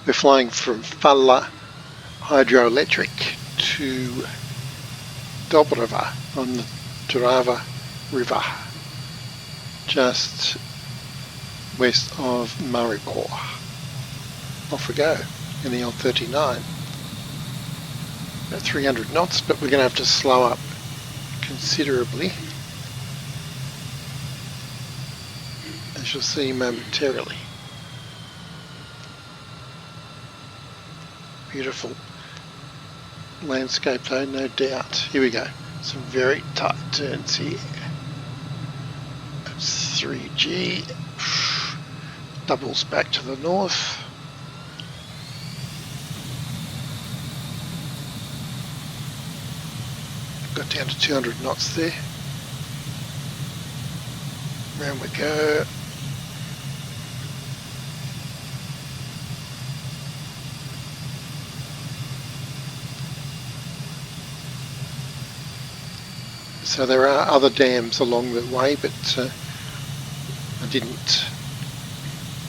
We're flying from Falla hydroelectric to Dobrava on the Drava River, just west of Maribor. Off we go in the L-39. About 300 knots, but we're going to have to slow up considerably, as you'll see momentarily. Beautiful landscape though, no doubt. Here we go. Some very tight turns here. That's 3G. Doubles back to the north. Got down to 200 knots there. Round we go. So there are other dams along the way, but I didn't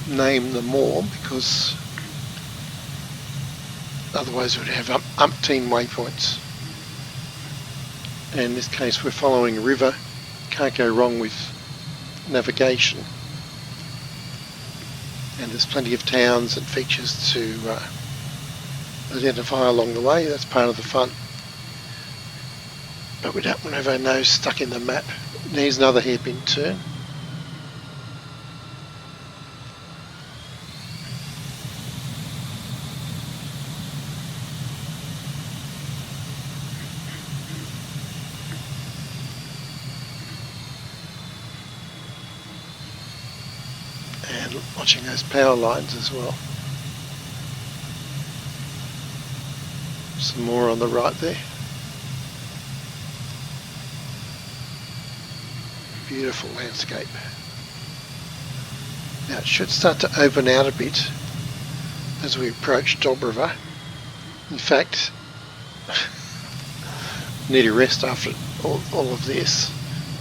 name them all because otherwise we'd have umpteen waypoints. And in this case we're following a river, can't go wrong with navigation. And there's plenty of towns and features to identify along the way. That's part of the fun. But we don't want to have our nose stuck in the map. There's another hairpin turn. And watching those power lines as well. Some more on the right there. Beautiful landscape. Now it should start to open out a bit as we approach Dobrava. In fact, need a rest after all of this,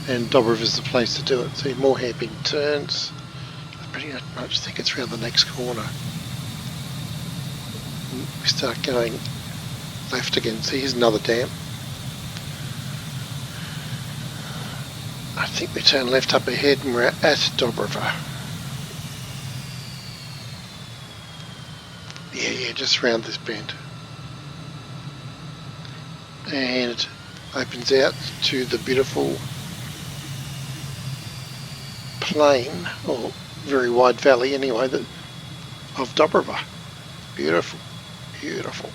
and Dobrava is the place to do it. See more hairpin turns. I pretty much think it's around the next corner. We start going left again. See, here's another dam. I think we turn left up ahead and we're at Dobrava. Yeah, just round this bend. And it opens out to the beautiful plain, or very wide valley anyway, of Dobrava. Beautiful, beautiful.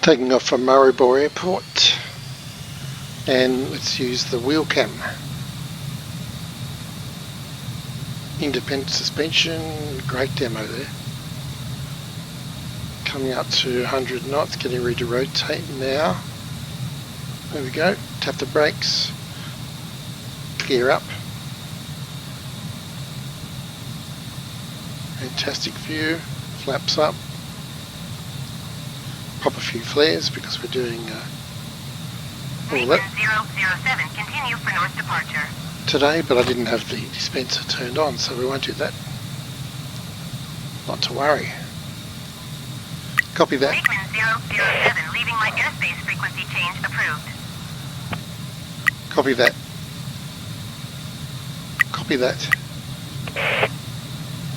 Taking off from Maribor Airport, and let's use the wheel cam. Independent suspension, great demo there. Coming up to 100 knots, getting ready to rotate now. There we go, tap the brakes, gear up. Fantastic view, flaps up. Pop a few flares because we're doing all that 007, continue for north departure. today, but I didn't have the dispenser turned on, so we won't do that. Not to worry. Copy that. MiGMan 007, leaving my airspace frequency change approved. Copy that. Copy that.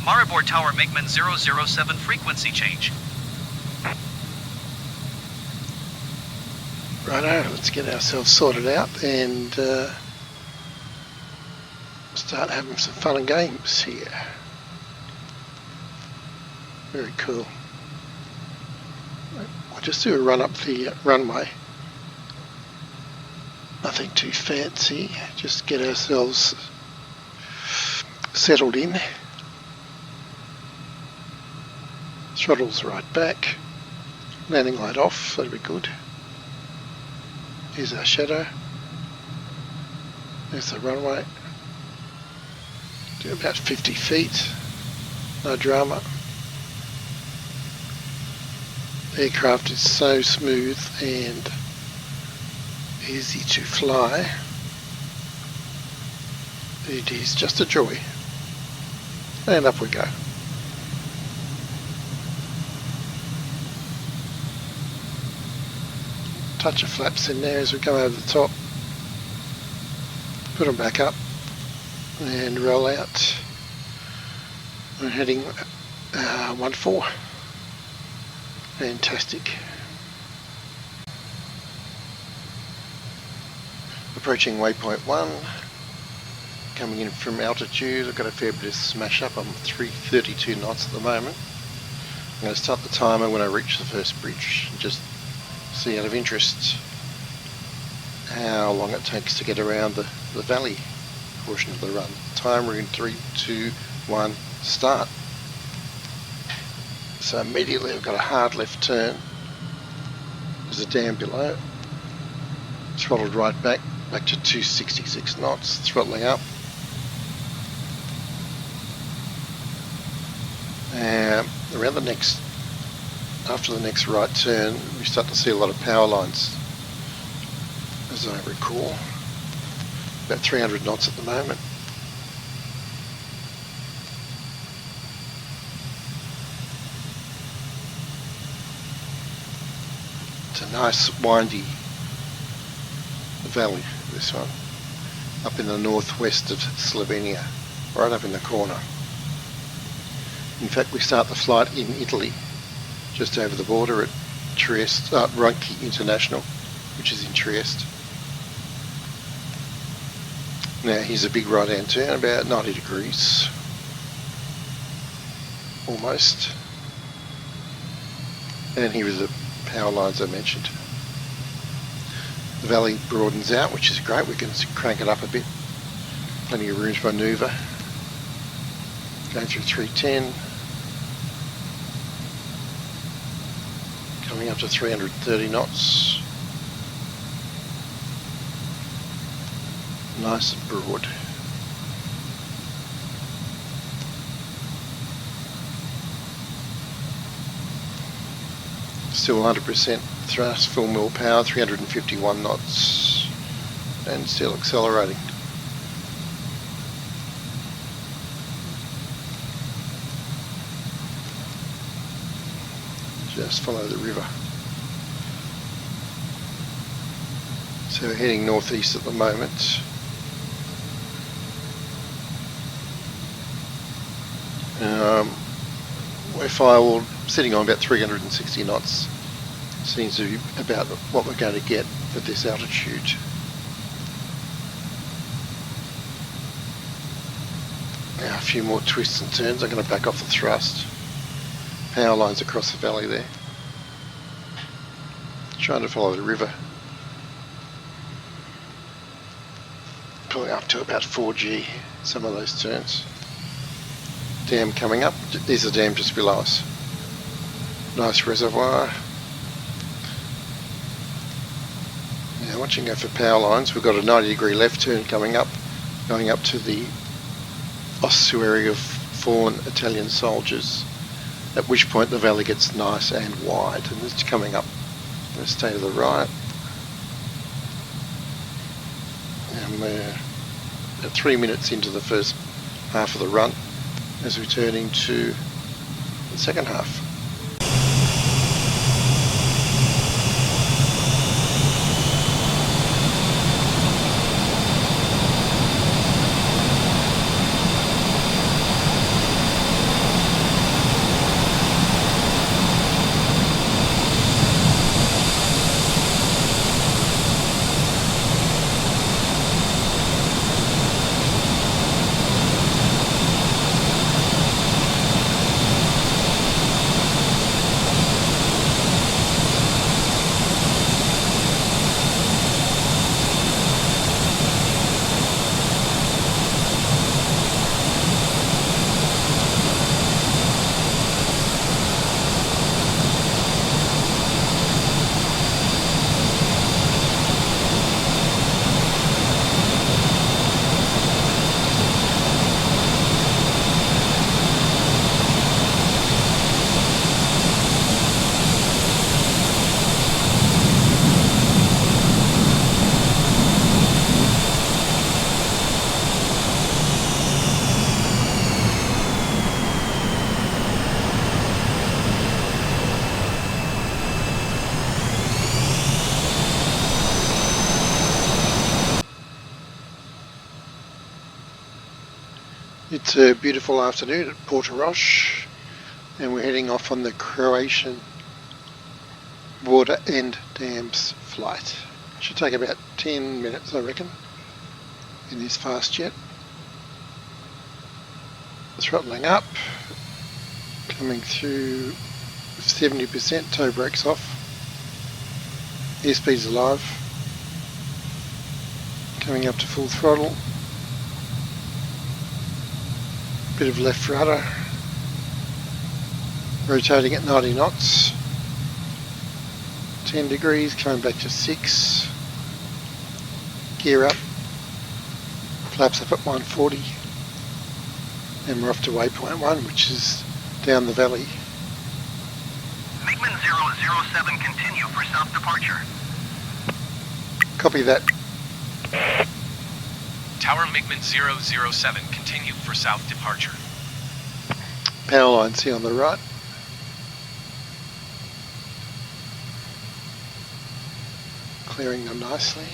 Maribor Tower, MiGMan 007, frequency change. Righto, let's get ourselves sorted out and start having some fun and games here. Very cool. We'll just do a run up the runway. Nothing too fancy, just get ourselves settled in. Throttles right back. Landing light off, that'll be good. Here's our shadow. There's the runway. Do about 50 feet. No drama. The aircraft is so smooth and easy to fly. It is just a joy. And up we go. Touch of flaps in there as we go over the top. Put them back up and roll out. We're heading 1-4. Fantastic. Approaching waypoint 1. Coming in from altitude. I've got a fair bit of smash up. I'm 332 knots at the moment. I'm going to start the timer when I reach the first bridge. Just see out of interest how long it takes to get around the valley portion of the run. Timer in 3, 2, 1, start. So immediately I've got a hard left turn. There's a dam below. Throttled right back to 266 knots, throttling up. Around the next, after the next right turn, we start to see a lot of power lines, as I recall. About 300 knots at the moment. It's a nice windy valley, this one, up in the northwest of Slovenia, right up in the corner. In fact, we start the flight in Italy, just over the border at Trieste, Ronchi International, which is in Trieste. Now here's a big right-hand turn, about 90 degrees, almost. And here are the power lines I mentioned. The valley broadens out, which is great. We can crank it up a bit. Plenty of room to manoeuvre. Going through 310. Coming up to 330 knots. Nice and broad. Still 100% thrust, full mil power, 351 knots, and still accelerating. Just follow the river. So we're heading northeast at the moment. We're firewalled, sitting on about 360 knots. Seems to be about what we're going to get at this altitude. Now a few more twists and turns. I'm going to back off the thrust. Power lines across the valley there. Trying to follow the river. Pulling up to about 4G, some of those turns. Dam coming up. There's a dam just below us. Nice reservoir. Now watching out for power lines. We've got a 90-degree left turn coming up, going up to the ossuary of fallen Italian soldiers, at which point the valley gets nice and wide, and it's coming up. Let's stay to the right. And we're at 3 minutes into the first half of the run as we turn into the second half. It's a beautiful afternoon at Portorosh, and we're heading off on the Croatian Water and Dams flight. Should take about 10 minutes, I reckon, in this fast jet. Throttling up, coming through 70%, tow brakes off, airspeed's alive, coming up to full throttle. Bit of left rudder, rotating at 90 knots, 10 degrees, coming back to 6, gear up, flaps up at 140, and we're off to waypoint 1, which is down the valley. MiGMan 007, continue for south departure. Copy that. Tower MiGMan 007, continue for south departure. Power lines here on the right. Clearing them nicely.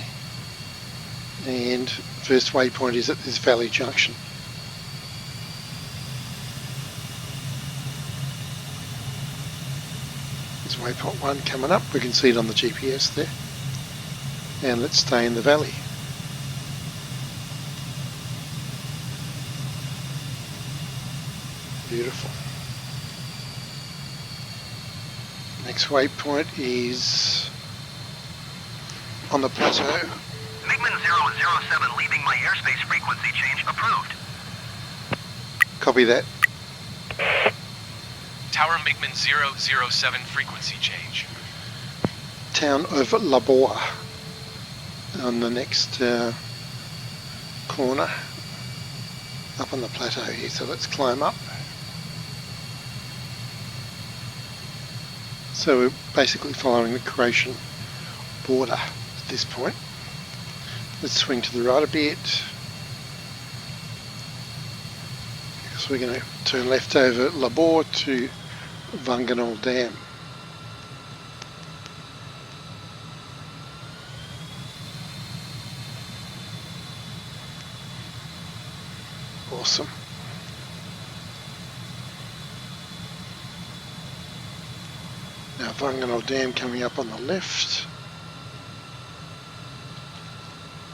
And first waypoint is at this valley junction. There's waypoint 1 coming up. We can see it on the GPS there. And let's stay in the valley. Beautiful. Next waypoint is on the plateau. MiGMan 007 leaving my airspace frequency change approved. Copy that. Tower MiGMan 007, frequency change. Town of Labor on the next corner up on the plateau here, so let's climb up. So we're basically following the Croatian border at this point. Let's swing to the right a bit. So we're going to turn left over Labor to Vanganol Dam. Awesome. Now Vanganol Dam coming up on the left.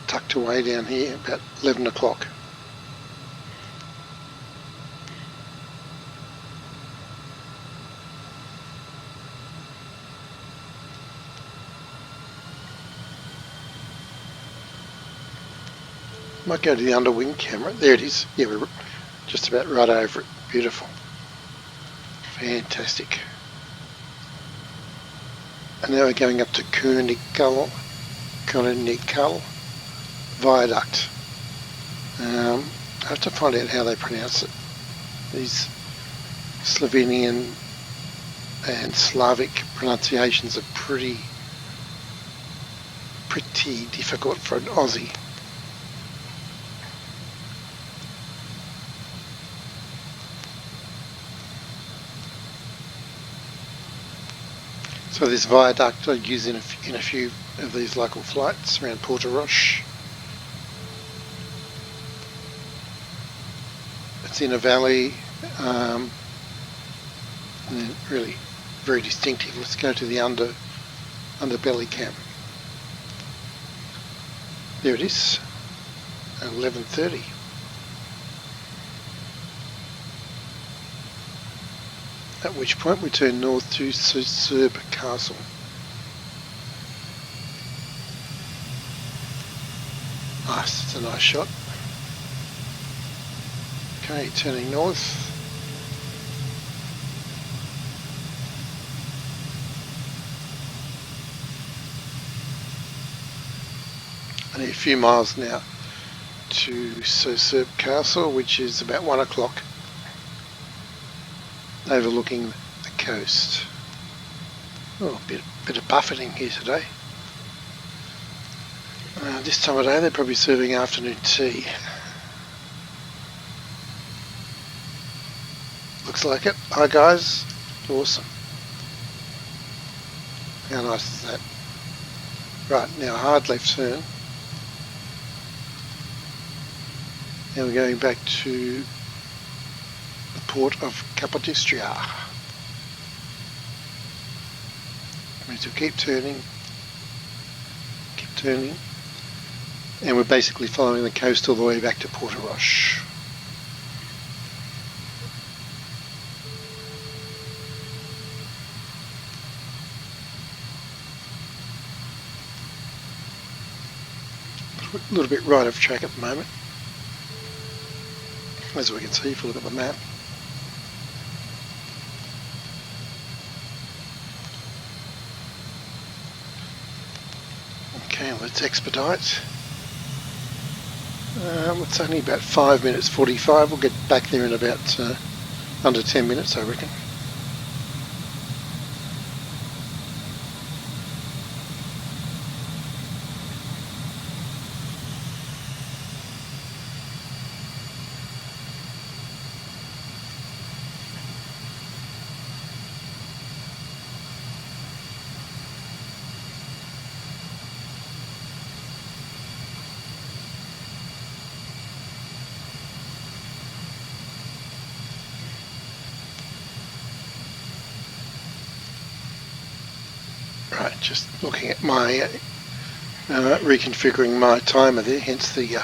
Tucked away down here about 11 o'clock. Might go to the underwing camera. There it is. Yeah, we're just about right over it. Beautiful. Fantastic. And now we're going up to Kunikal Viaduct. I have to find out how they pronounce it. These Slovenian and Slavic pronunciations are pretty difficult for an Aussie. So this viaduct I use in a few of these local flights around Portoroche. It's in a valley, and then really very distinctive. Let's go to the underbelly cam. There it is, 11:30. At which point we turn north to Superb Castle. Nice, it's a nice shot. Okay, turning north. Only a few miles now to Superb Castle, which is about 1 o'clock, overlooking the coast. Oh, a bit of buffeting here today. This time of day they're probably serving afternoon tea. Looks like it. Hi guys. Awesome. How nice is that? Right, now hard left turn. Now we're going back to the port of Capodistria. So keep turning, and we're basically following the coast all the way back to Portoroche. A little bit right of track at the moment, as we can see if we look at the map. Okay, let's expedite. It's only about 5 minutes 45. We'll get back there in about under 10 minutes, I reckon. Right, just looking at my reconfiguring my timer there, hence the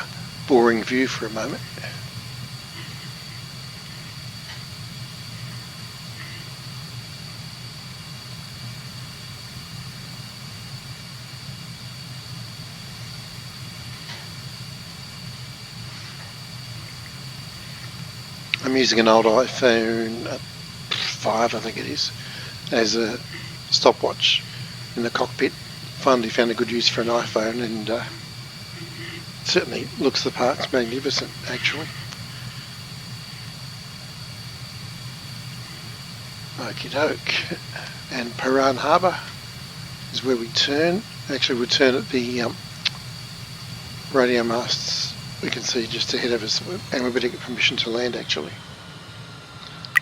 boring view for a moment. I'm using an old iPhone 5, I think it is, as a stopwatch in the cockpit. Finally found a good use for an iPhone, and certainly looks the part. It's magnificent, actually. Okie doke. And Paran Harbour is where we turn. Actually, we turn at the radio masts we can see just ahead of us, and we better get permission to land, actually.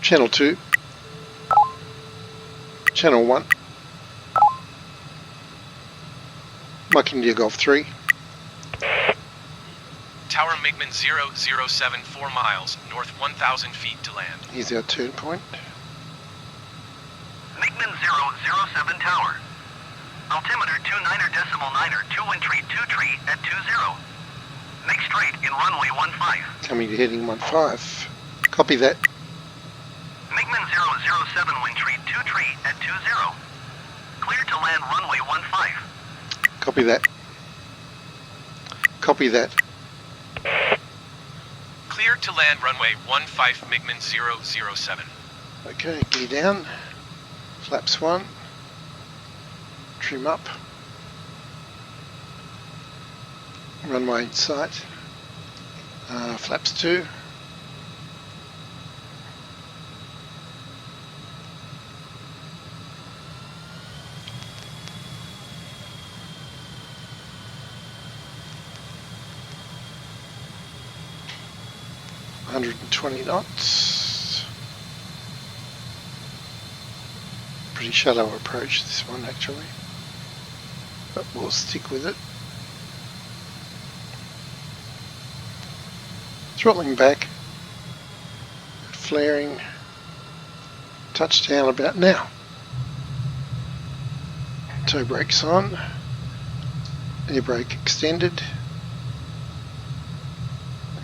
Channel 2. Channel 1. Mike India Golf 3. Tower MiGMan 007, 4 miles, north 1,000 feet to land. Here's our turn point. MiGMan 007 Tower. Altimeter 29.9, 2 wind tree 2 tree at 20. Make straight in runway 15. Coming to heading 15. Copy that. MiGMan 007 wind tree 2 tree at 20. Clear to land runway 15. Copy that. Copy that. Clear to land runway 15 MiGMan 007. Okay, gear down. Flaps 1. Trim up. Runway in sight. Flaps 2. $120 knots. pretty shallow approach, this one actually, but we'll stick with it. Throttling back, flaring, touchdown about now. Toe brakes on, air brake extended,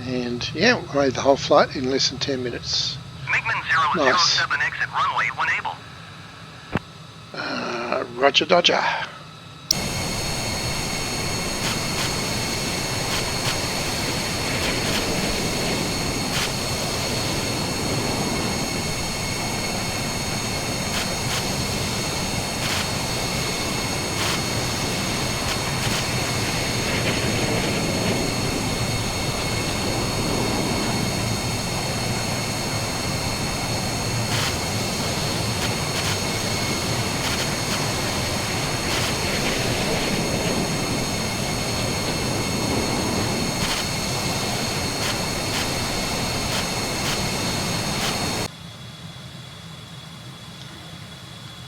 and yeah, we made the whole flight in less than 10 minutes. MiGMan 007 exit runway when able. Roger Dodger.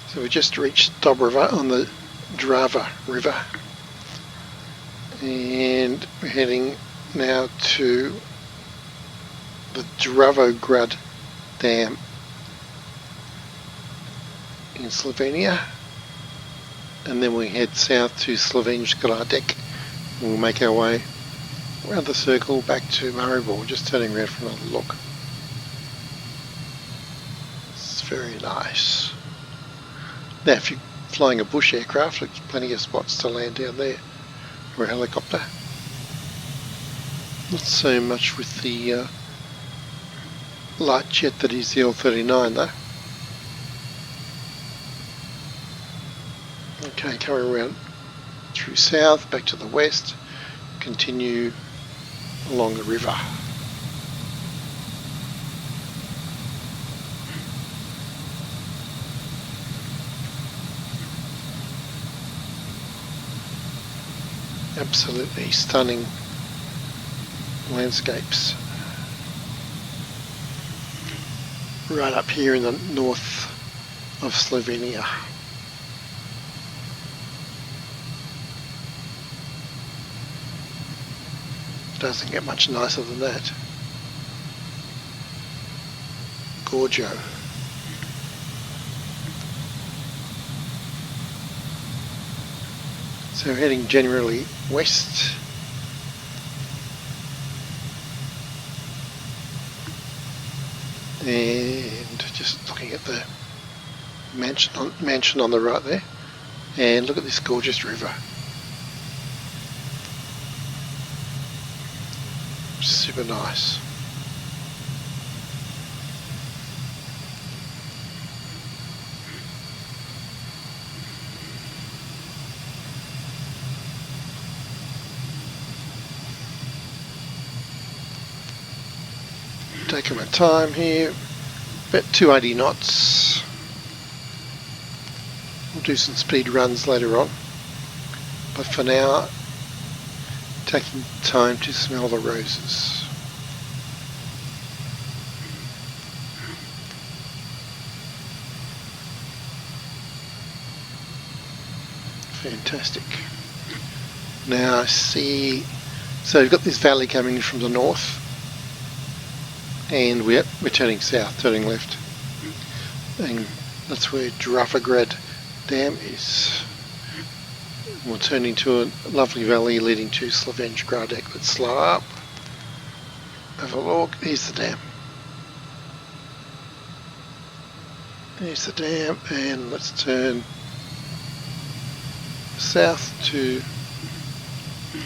So we just reached Dobrava on the Drava River, and we're heading now to the Dravograd Dam in Slovenia, and then we head south to Slovenj Gradec, and we'll make our way around the circle back to Maribor, just turning around for another look. It's very nice. Now, if you're flying a bush aircraft, there's plenty of spots to land down there, or a helicopter. Not so much with the light jet that is the L-39 though. Okay, coming around through south, back to the west, continue along the river. Absolutely stunning landscapes right up here in the north of Slovenia. Doesn't get much nicer than that. Gorgeous. So heading generally west. And just looking at the mansion on the right there. And look at this gorgeous river. Super nice. Taking my time here, about 280 knots. We'll do some speed runs later on, but for now, taking time to smell the roses. Fantastic. Now I see, so we've got this valley coming in from the north, and we're turning south, turning left, and that's where Dravograd Dam is. We'll turn into a lovely valley leading to Slovenj Gradec. Let's slow up, have a look. Here's the dam. There's the dam, and let's turn south to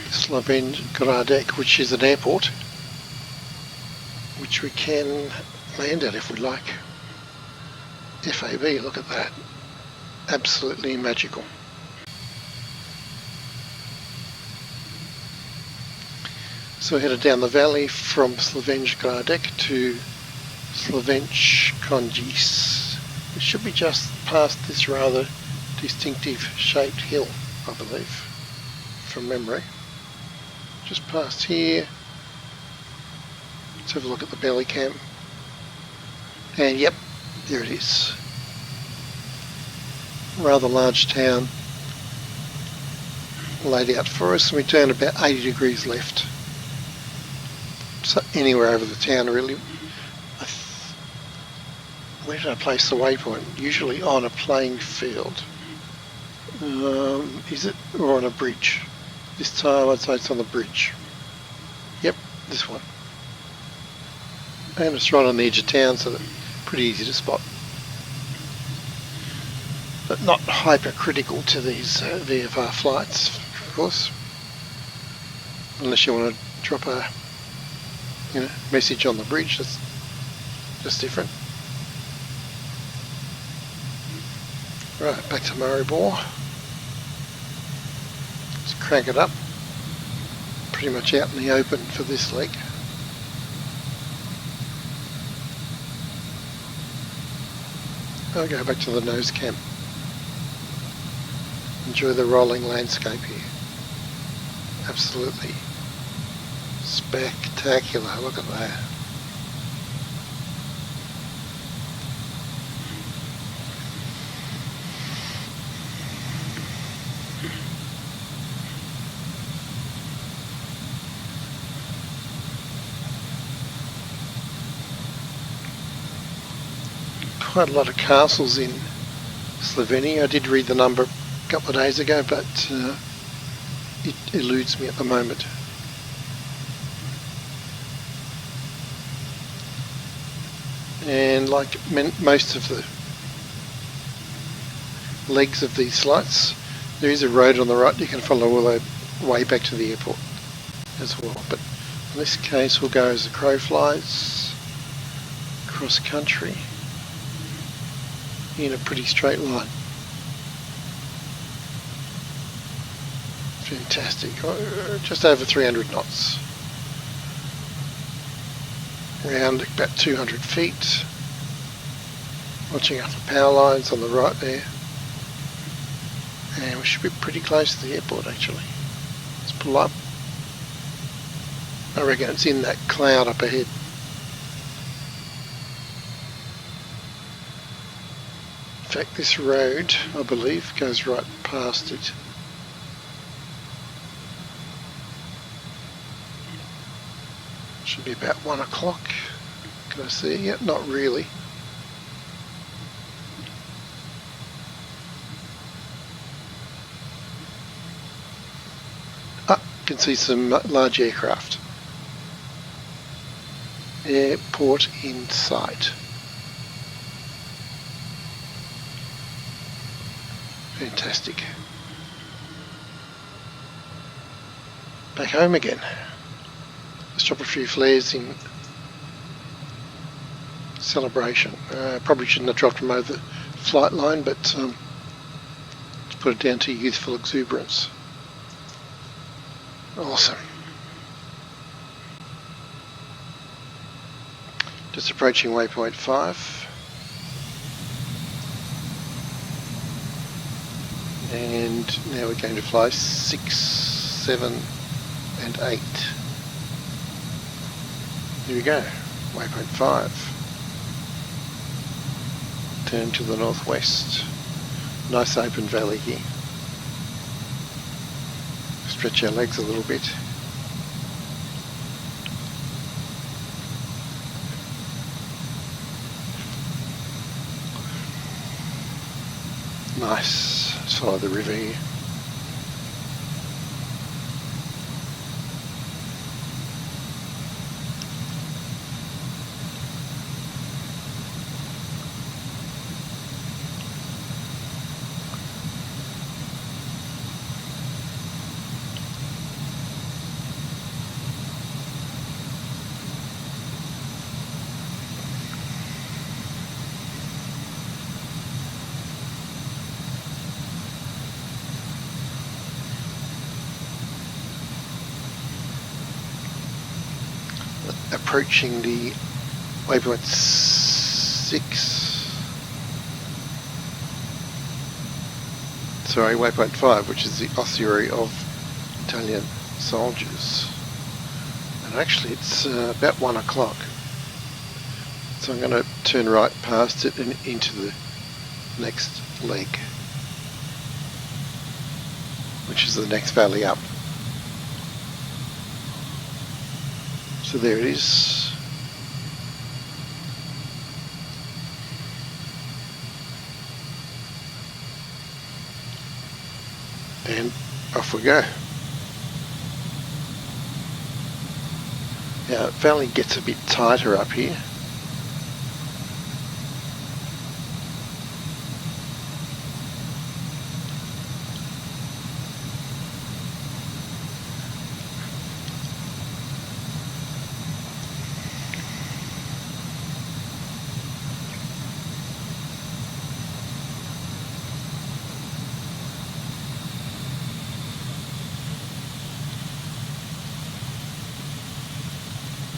Slovenj Gradec, which is an airport which we can land at if we like. FAB, look at that. Absolutely magical. So we're headed down the valley from Slovenj Gradec to Slovenj Konjic. It should be just past this rather distinctive shaped hill, I believe, from memory. Just past here. Let's have a look at the belly cam. And yep, there it is. rather large town laid out for us, and we turned about 80 degrees left. So anywhere over the town really. Where did I place the waypoint? Usually on a playing field. Is it? Or on a bridge? This time I'd say it's on the bridge. Yep, this one. And it's right on the edge of town, so pretty easy to spot. But not hypercritical to these VFR flights, of course. Unless you want to drop a message on the bridge, that's different. Right, back to Maribor. Let's crank it up. Pretty much out in the open for this leg. I'll go back to the nose cam. Enjoy the rolling landscape here. Absolutely spectacular. Look at that. Quite a lot of castles in Slovenia. I did read the number a couple of days ago, but it eludes me at the moment. And like most of the legs of these flights, there is a road on the right you can follow all the way back to the airport as well. But in this case we'll go as the crow flies cross country in a pretty straight line. Fantastic. Just over 300 knots. Around about 200 feet. Watching out for power lines on the right there. And we should be pretty close to the airport actually. Let's pull up. I reckon it's in that cloud up ahead. In fact, this road, I believe, goes right past it. Should be about 1 o'clock. Can I see it yet? Not really. Ah, you can see some large aircraft. Airport in sight. Fantastic. Back home again. Let's drop a few flares in celebration. Probably shouldn't have dropped them over the flight line, but let's put it down to youthful exuberance. Awesome. Just approaching waypoint 5. And now we're going to fly 6, 7 and 8. Here we go, waypoint 5. Turn to the northwest. Nice open valley here. Stretch our legs a little bit. Nice. Let's follow the river here. Approaching the waypoint 6. Sorry, waypoint 5, which is the ossuary of Italian soldiers. And actually it's about 1 o'clock. So I'm going to turn right past it and into the next leg. which is the next valley up. So there it is. And off we go. Now, the valley gets a bit tighter up here.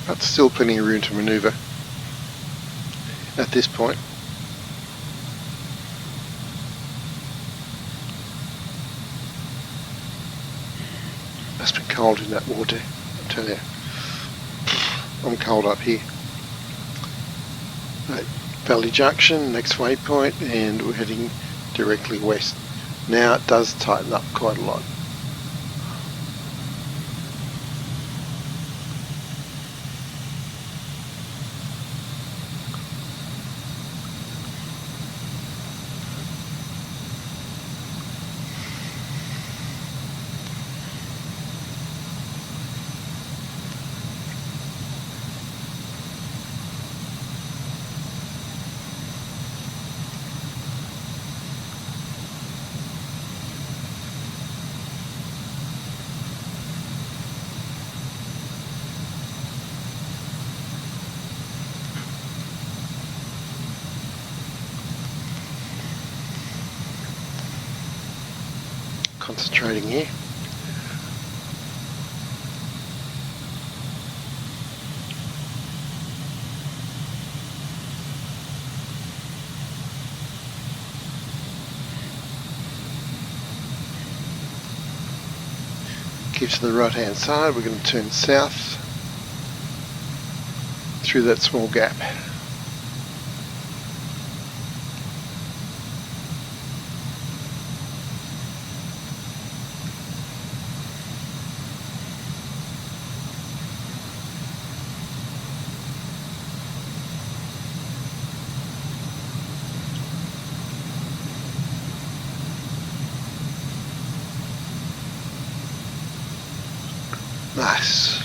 But still plenty of room to manoeuvre at this point. Must be cold in that water, I tell you. I'm cold up here. Right, Valley Junction, next waypoint, and we're heading directly west. Now it does tighten up quite a lot. Concentrating here. Keep to the right hand side, we're going to turn south through that small gap. Nice.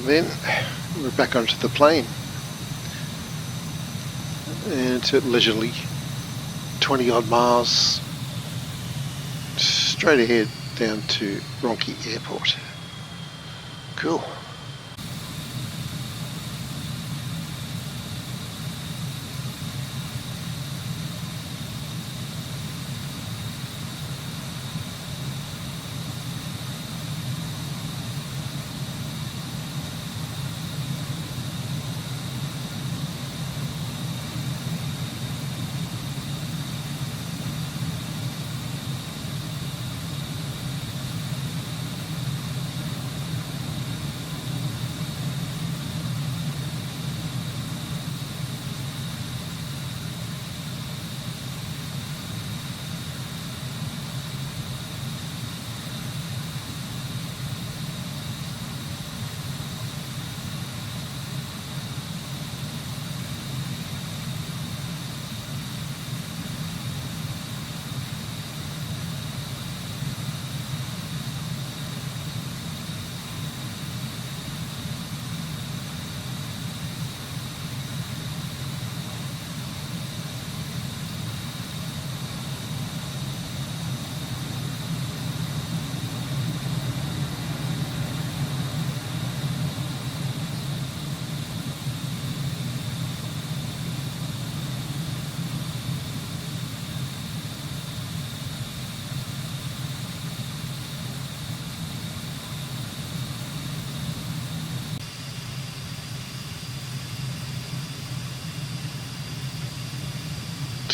Then we're back onto the plain, and it's at leisurely 20 odd miles straight ahead down to Ronki Airport. Cool.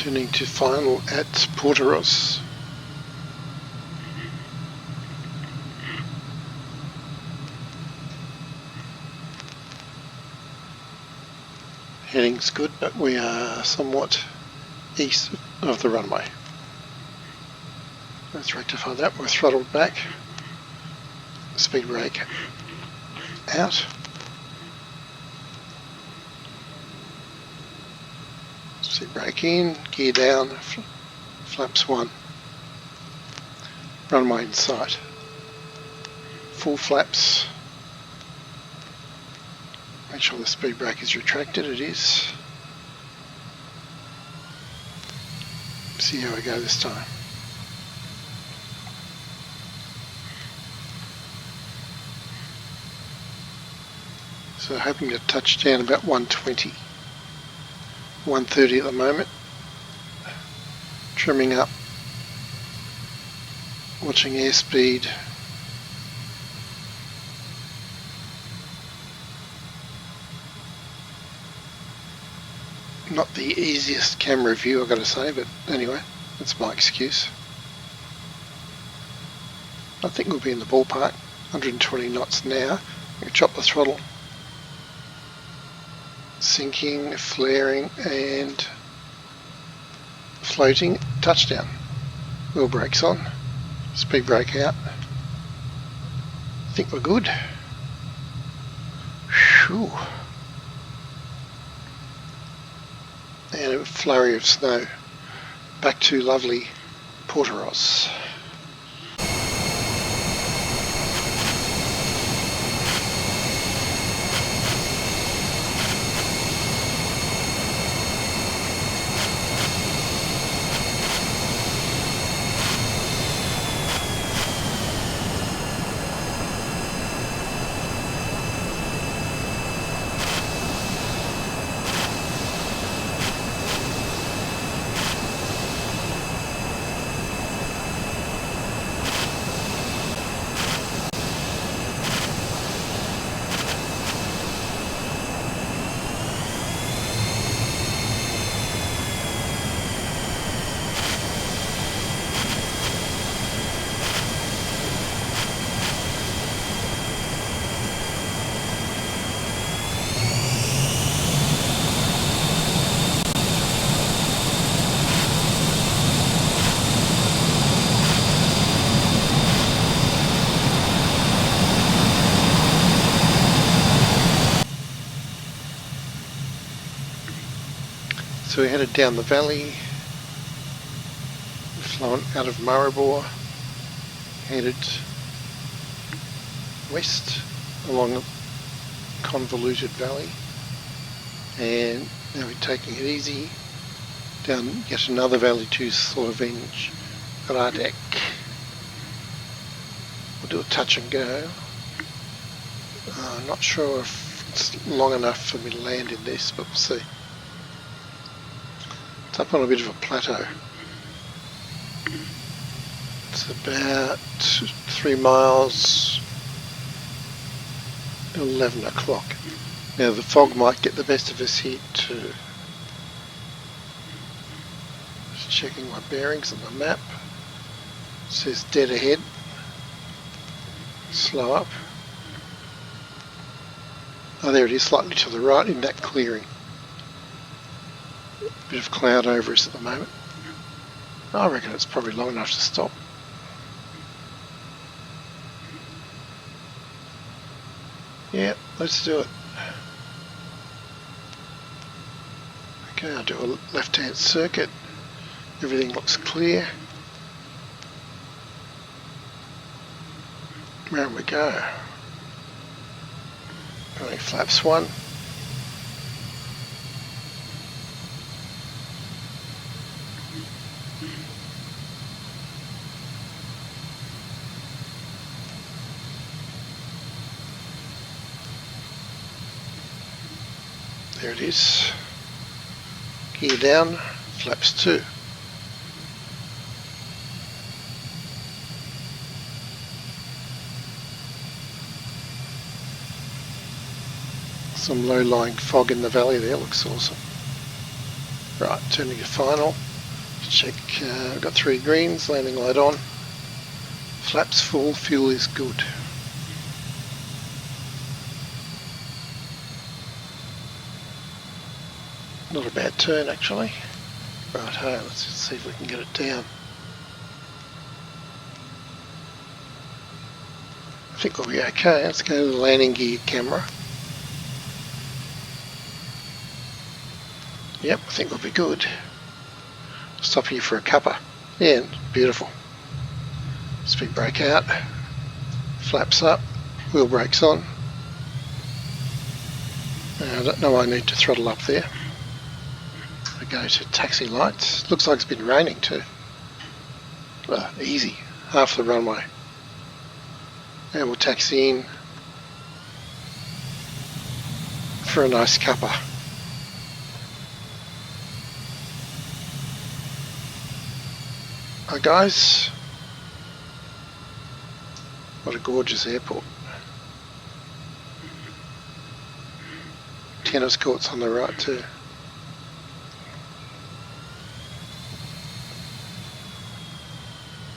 Turning to final at Albatros. Heading's good, but we are somewhat east of the runway. Let's rectify that. We're throttled back. Speed brake out. Speed brake in, gear down, flaps 1. Runway in sight. Full flaps. Make sure the speed brake is retracted, it is. See how we go this time. So hoping to touch down about 120. 130 at the moment. Trimming up. Watching airspeed. Not the easiest camera view, I've got to say, but anyway, that's my excuse. I think we'll be in the ballpark. 120 knots now. We can chop the throttle. Sinking, flaring, and floating. Touchdown. Wheel brakes on. Speed brake out. I think we're good. Whew. And a flurry of snow. Back to lovely Albatros. So we headed down the valley, we've flown out of Maribor, headed west along a convoluted valley, and now we're taking it easy down yet another valley to Slovenia Gradec. We'll do a touch and go. I'm not sure if it's long enough for me to land in this, but we'll see. It's up on a bit of a plateau. It's about 3 miles, 11 o'clock. Now the fog might get the best of us here too. Just checking my bearings on the map. It says dead ahead. Slow up. Oh, there it is, slightly to the right in that clearing. Bit of cloud over us at the moment. I reckon it's probably long enough to stop. Yeah, let's do it. Okay, I'll do a left-hand circuit. Everything looks clear. Round we go. Going flaps 1. There it is. Gear down, flaps 2. Some low-lying fog in the valley there, looks awesome. Right, turning to final. Check, I've got 3 greens, landing light on. Flaps full, fuel is good. Not a bad turn actually. Righto, let's see if we can get it down. I think we'll be okay. Let's go to the landing gear camera. Yep, I think we'll be good. Stop here for a cuppa. Yeah, beautiful. Speed brake out. Flaps up. Wheel brakes on. I don't know I need to throttle up there. We go to taxi lights. Looks like it's been raining too. Easy. Half the runway. And we'll taxi in for a nice cuppa. Hi guys. What a gorgeous airport. Tennis courts on the right too.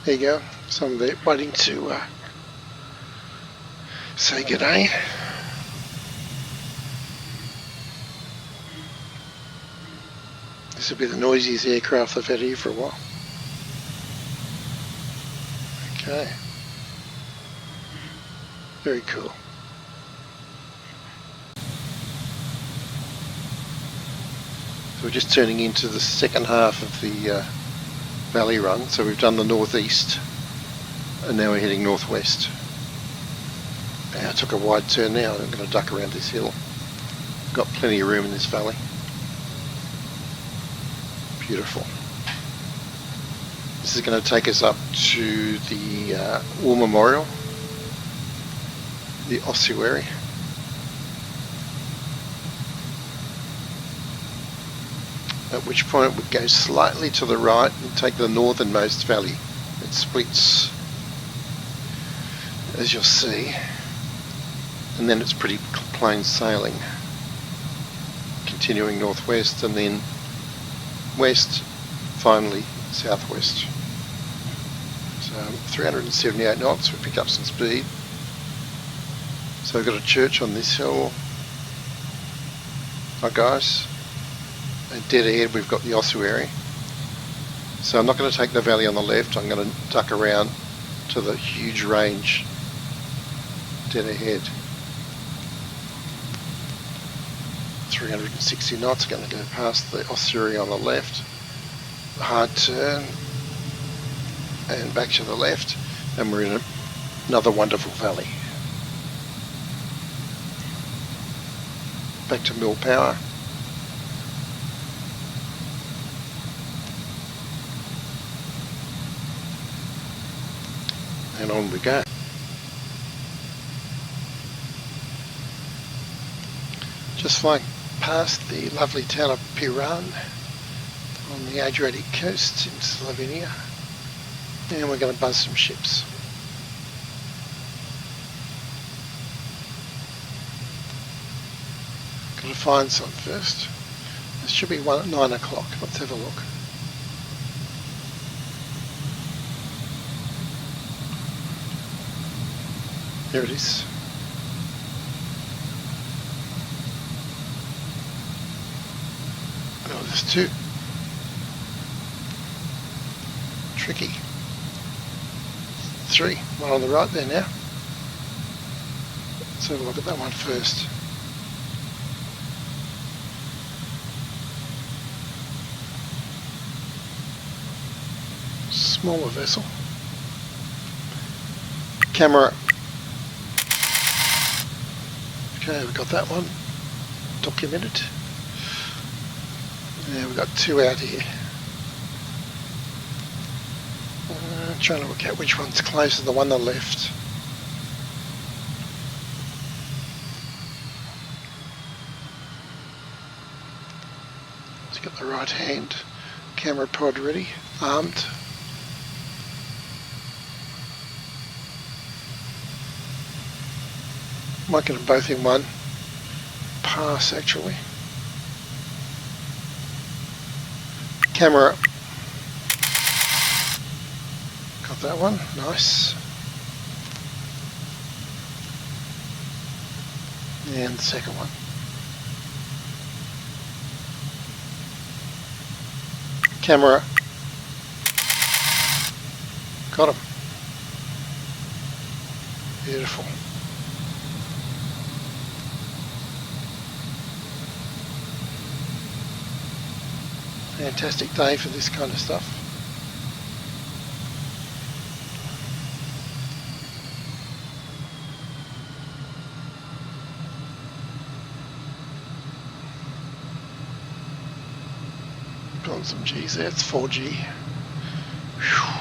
There you go. Some of it waiting to say good day. This will be the noisiest aircraft I've had here for a while. Okay. Very cool. So we're just turning into the second half of the valley run. So we've done the northeast and now we're heading northwest. I took a wide turn now. I'm going to duck around this hill. Got plenty of room in this valley. Beautiful. This is going to take us up to the War Memorial, the ossuary. At which point we go slightly to the right and take the northernmost valley. It splits, as you'll see, and then it's pretty plain sailing. Continuing northwest and then west, finally southwest. So 378 knots, we picked up some speed. So we've got a church on this hill. Hi guys. And dead ahead we've got the ossuary. So I'm not going to take the valley on the left, I'm going to duck around to the huge range dead ahead. 360 knots, going to go past the ossuary on the left. Hard turn and back to the left, and we're in another wonderful valley. Back to mill power. And on we go. Just flying past the lovely town of Piran on the Adriatic coast in Slovenia, and we're going to buzz some ships. Got to find some first. There should be one at 9 o'clock. Let's have a look. There it is. Oh, there's two. Tricky. 3. One on the right there now. Let's have a look at that one first. Smaller vessel. Camera. Okay, we've got that one documented. Yeah, we've got 2 out here. Trying to work out which one's closer, the one on the left. Let's get the right hand camera pod ready, armed. Might get them both in one pass actually. Camera. Got that one, nice. And the second one. Camera. Got him. Beautiful. Fantastic day for this kind of stuff. Put on some G's there, it's 4G. Whew.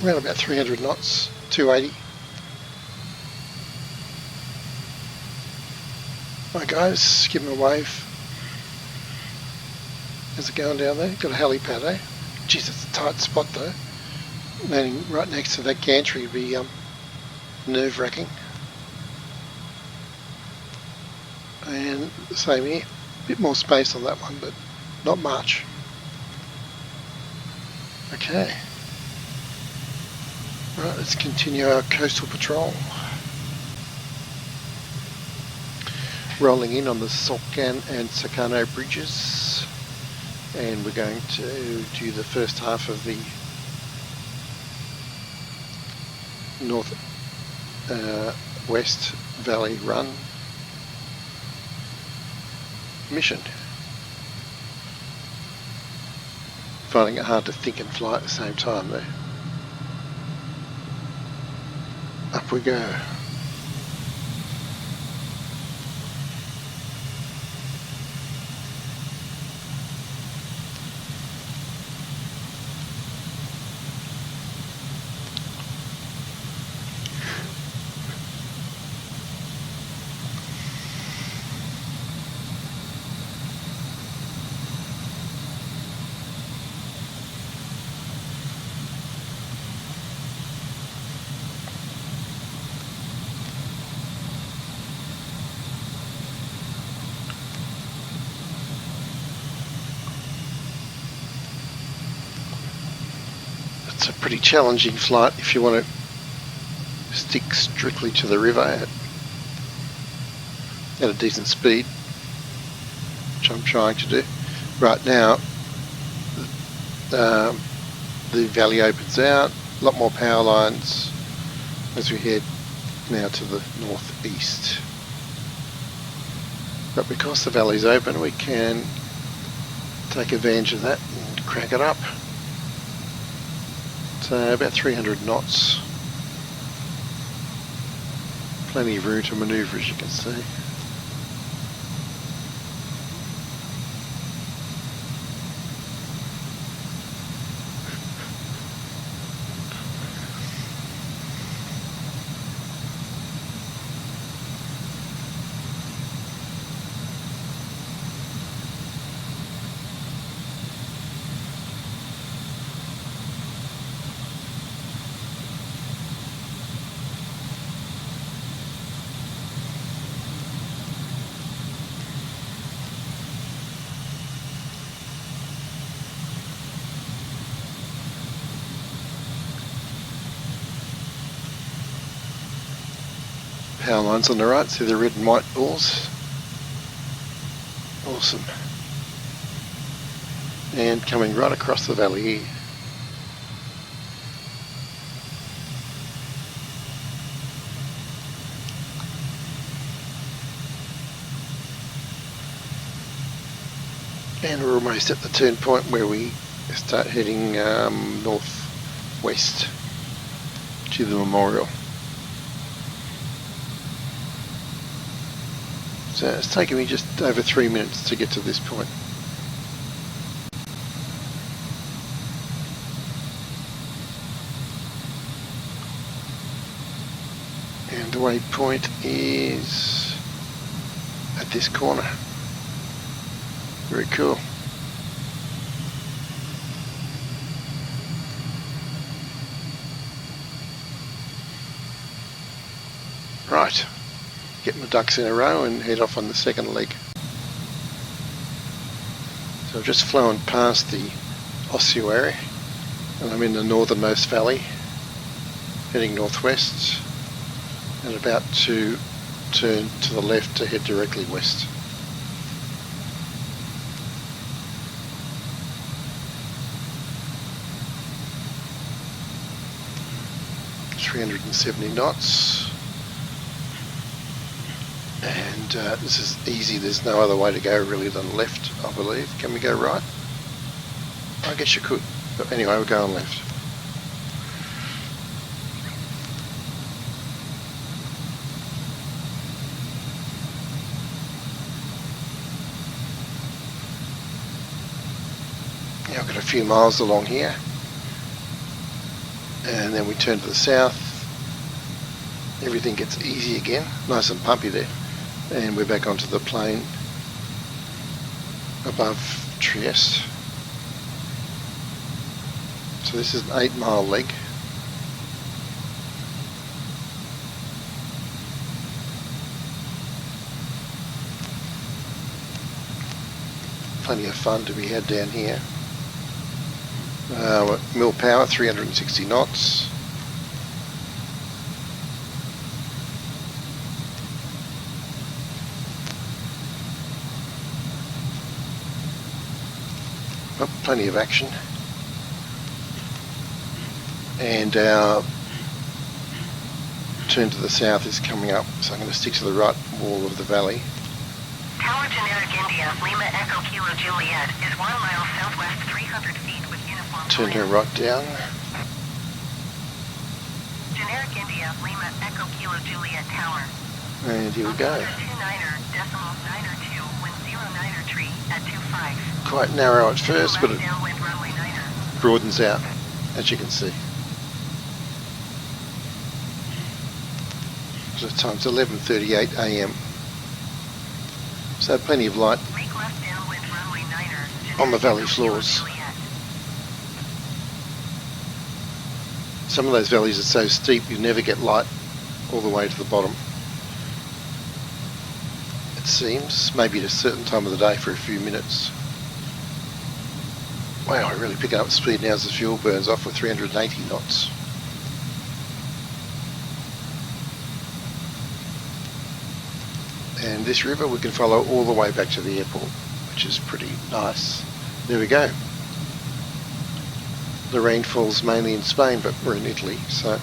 Around about 300 knots, 280. Right guys, give him a wave. How's it going down there? Got a helipad, eh? Jeez, it's a tight spot though. Landing right next to that gantry would be nerve-wracking. And same here, a bit more space on that one, but not much. Okay. Right, let's continue our coastal patrol. Rolling in on the Solkan and Sakano bridges, and we're going to do the first half of the North West Valley Run mission. Finding it hard to think and fly at the same time though. Up we go. It's a pretty challenging flight if you want to stick strictly to the river at a decent speed, which I'm trying to do. Right now, the valley opens out, a lot more power lines as we head now to the northeast. But because the valley's open, we can take advantage of that and crank it up. So about 300 knots. Plenty of room to manoeuvre, as you can see. Power lines on the right, see the red and white balls. Awesome. And coming right across the valley here. And we're almost at the turn point where we start heading northwest to the memorial. So it's taken me just over 3 minutes to get to this point. And the waypoint is at this corner. Very cool. Right. Get my ducks in a row and head off on the second leg. So I've just flown past the ossuary and I'm in the northernmost valley, heading northwest and about to turn to the left to head directly west. .370 knots, and this is easy. There's no other way to go really than left, I believe. Can we go right? I guess you could, but anyway, we're going left. Now I've got a few miles along here, and then we turn to the south. Everything gets easy again, nice and pumpy there, and we're back onto the plain above Trieste. So this is an 8-mile leg. Plenty of fun to be had down here. Mill power, 360 knots. Oh, plenty of action. And our turn to the south is coming up, so I'm going to stick to the right wall of the valley. Tower Generic India, Lima Echo Kilo Juliet is 1 mile southwest, 300 feet with uniform. Turn her right down. Generic India, Lima Echo Kilo Juliet Tower. And here we go. 29er, decimal 9er 2, wind 09er tree at 25. Quite narrow at first, but it Downwind runway 9er. broadens out, as you can see. So the time's 11:38 a.m. So plenty of light Make left downwind runway 9er. on the valley Generic Echo Kilo floors. Juliet. Some of those valleys are so steep you never get light all the way to the bottom. It seems, maybe at a certain time of the day for a few minutes. Wow, we're really picking up speed now as the fuel burns off with 380 knots. And this river we can follow all the way back to the airport, which is pretty nice. There we go. The rain falls mainly in Spain, but we're in Italy, so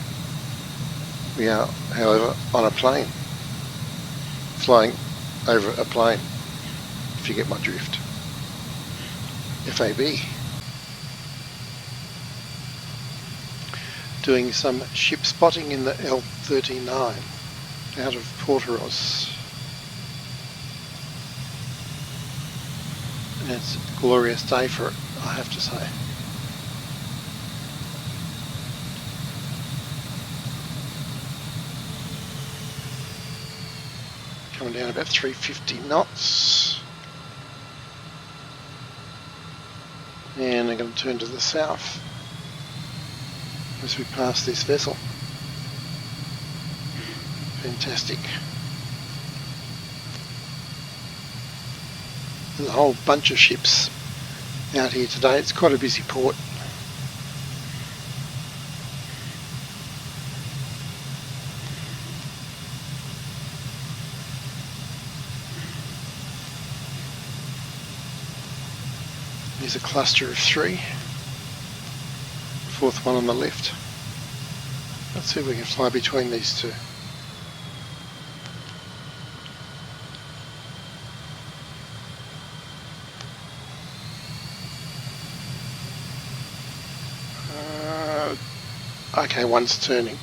we are, however, on a plane, flying over a plane, if you get my drift. FAB. Doing some ship spotting in the L-39 out of Porteros. And it's a glorious day for it, I have to say. Coming down about 350 knots. And I'm going to turn to the south as we pass this vessel. Fantastic. There's a whole bunch of ships out here today. It's quite a busy port. There's a cluster of 3. Fourth one on the left. Let's see if we can fly between these two. Okay, one's turning.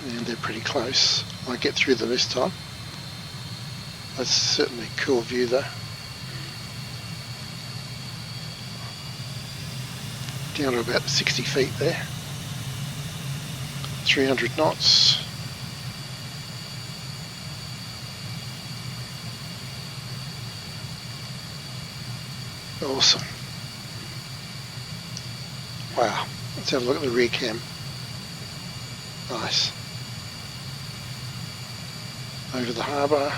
And they're pretty close. I'll get through them this time. That's certainly a cool view though. Down to about 60 feet there. 300 knots. Awesome. Wow. Let's have a look at the rear cam. Nice. Over the harbour.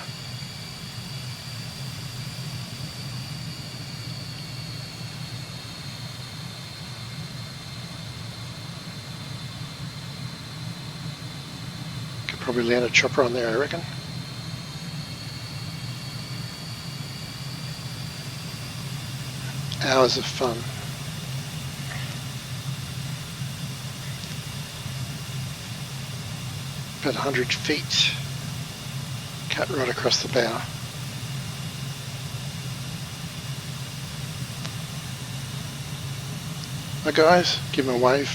Probably land a chopper on there, I reckon. Hours of fun. About 100 feet. Cut right across the bow. Hi guys, give them a wave.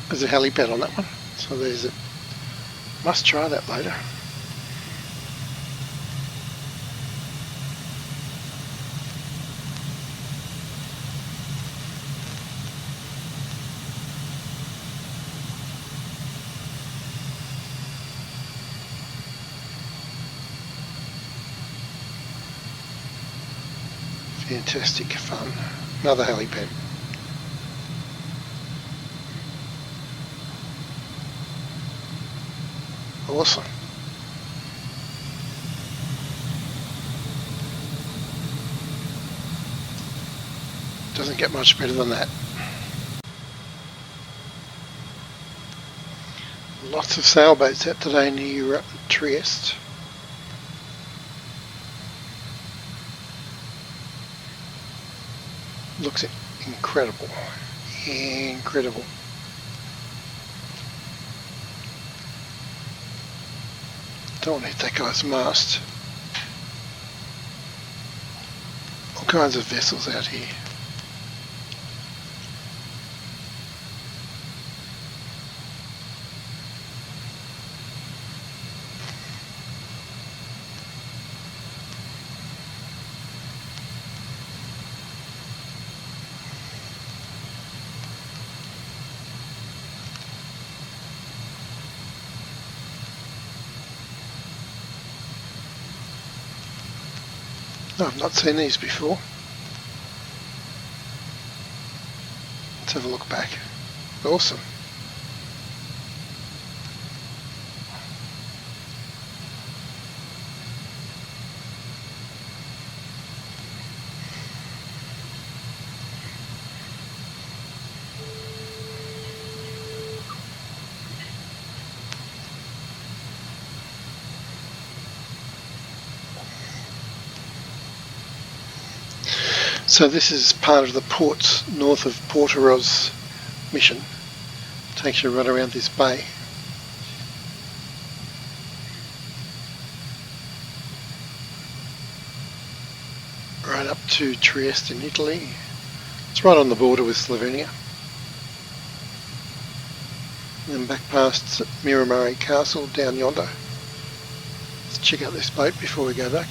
There's a helipad on that one, so there's it. Must try that later. Fantastic fun. Another helipad. Awesome. Doesn't get much better than that. Lots of sailboats out today near Trieste. Looks incredible. Incredible. Don't want to hit that guy's mast. All kinds of vessels out here. No, I've not seen these before. Let's have a look back. Awesome. So this is part of the ports north of Portoroz mission. Takes you right around this bay. Right up to Trieste in Italy. It's right on the border with Slovenia. And then back past Miramare Castle down yonder. Let's check out this boat before we go back.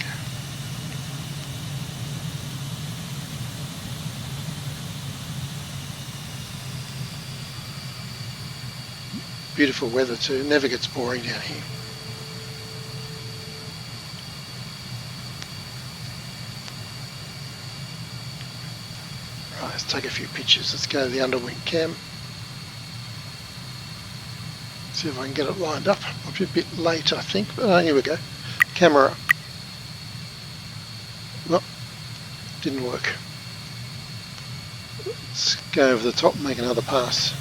Beautiful weather too, never gets boring down here. Right, let's take a few pictures. Let's go to the underwing cam. See if I can get it lined up. I'll be a bit late I think, but here we go. Camera. Well, didn't work. Let's go over the top and make another pass.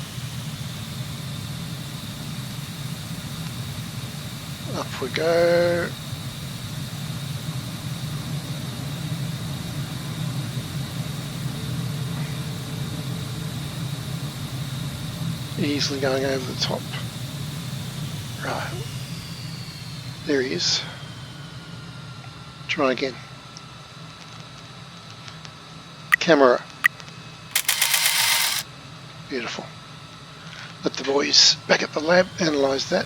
Up we go. Easily going over the top. Right. There he is. Try again. Camera. Beautiful. Let the boys back at the lab analyse that.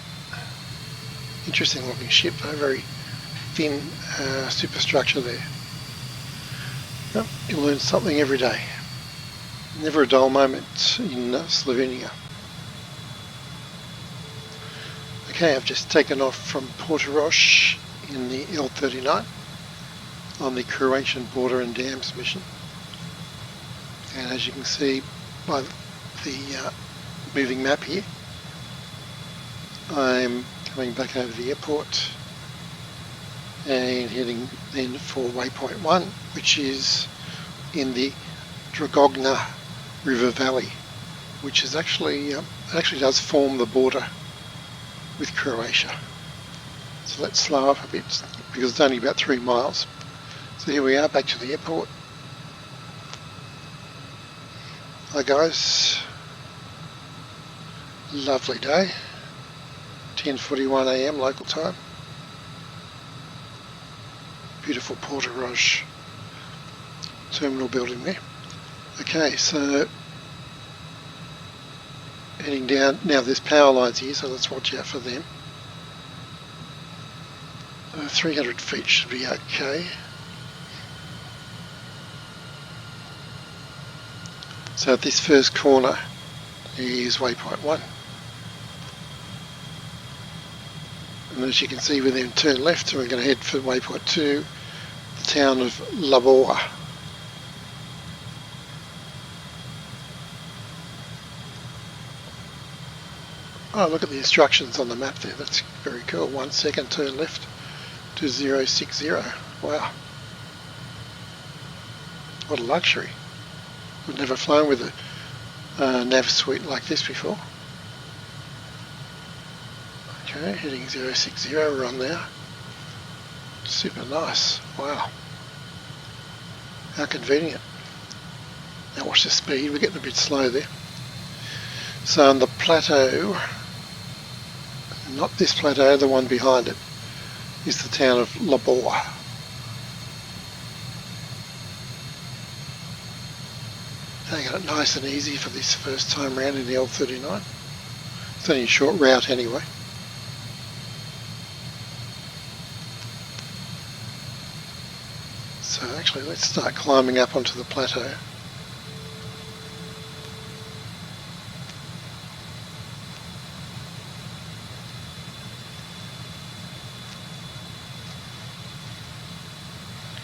Interesting looking ship though, very thin superstructure there. Well, you learn something every day. Never a dull moment in Slovenia. Okay, I've just taken off from Portoroz in the L-39 on the Croatian Border and Dams mission. And as you can see by the moving map here, I'm coming back over the airport and heading then for waypoint 1, which is in the Dragogna River Valley, which is actually does form the border with Croatia. So let's slow up a bit because it's only about 3 miles. So here we are, back to the airport. Hi guys, lovely day, 10:41 AM local time. Beautiful Porterage terminal building there. Okay, so heading down, now there's power lines here, so let's watch out for them. 300 feet should be okay. So at this first corner is waypoint 1. And as you can see, we then turn left and we're going to head for waypoint 2, the town of Labora. Oh, look at the instructions on the map there. That's very cool. 1 second, turn left to 060. Wow. What a luxury. I've never flown with a nav suite like this before. Okay, heading 060, we're on there. Super nice. Wow. How convenient. Now watch the speed, we're getting a bit slow there. So on the plateau, not this plateau, the one behind it, is the town of Labora. Taking it nice and easy for this first time round in the L-39. It's only a short route anyway. So actually let's start climbing up onto the plateau.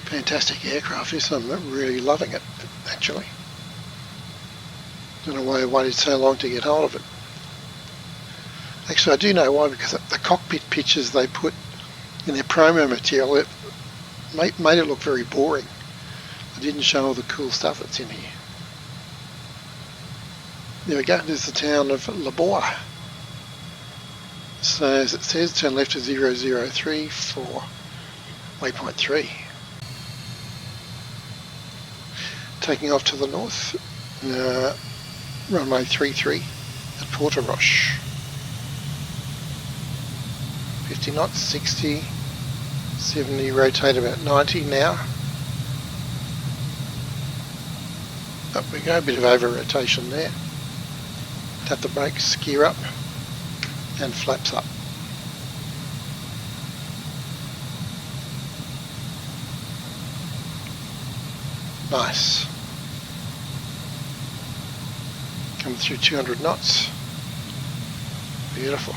Fantastic aircraft, this. I'm really loving it actually. Don't know why I waited so long to get hold of it. Actually, I do know why, because the cockpit pictures they put in their promo material, it made it look very boring. They didn't show all the cool stuff that's in here. There we go, there's the town of Labora. So as it says, turn left to 003 for waypoint 3. Taking off to the north. Runway 33 at Porterage. 50 knots, 60, 70, rotate about 90 now. Up we go, a bit of over rotation there. Tap the brakes, gear up, and flaps up. Nice. Coming through 200 knots. Beautiful.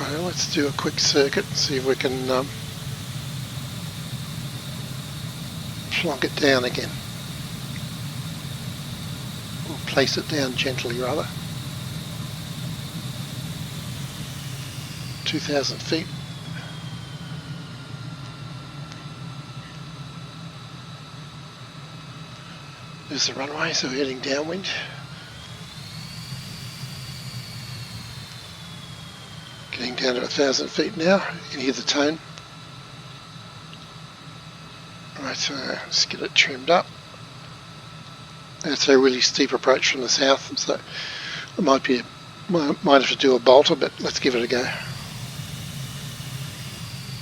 Right, let's do a quick circuit and see if we can plonk it down again. Or place it down gently rather. 2,000 feet. There's the runway, so we're heading downwind. Getting down to 1,000 feet now. You can hear the tone. Right, so let's get it trimmed up. That's a really steep approach from the south, so it might have to do a bolter, but let's give it a go.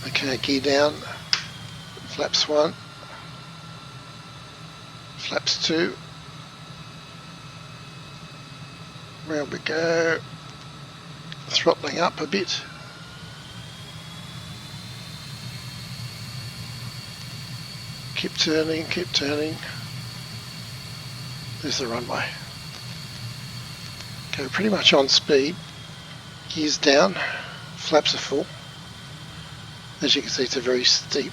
Okay, gear down. Flaps 1. Flaps 2. Round we go. Throttling up a bit. Keep turning, keep turning. There's the runway. Okay, pretty much on speed. Gears down, flaps are full. As you can see, it's a very steep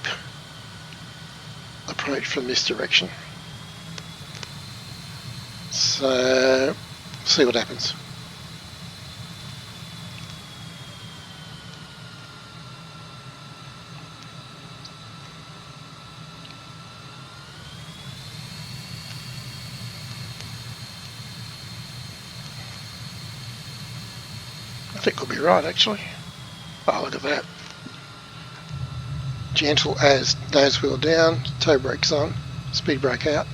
approach from this direction. So, see what happens. think we'll be right actually. Oh, look at that. Gentle as nose wheel down, toe brakes on, speed brake out.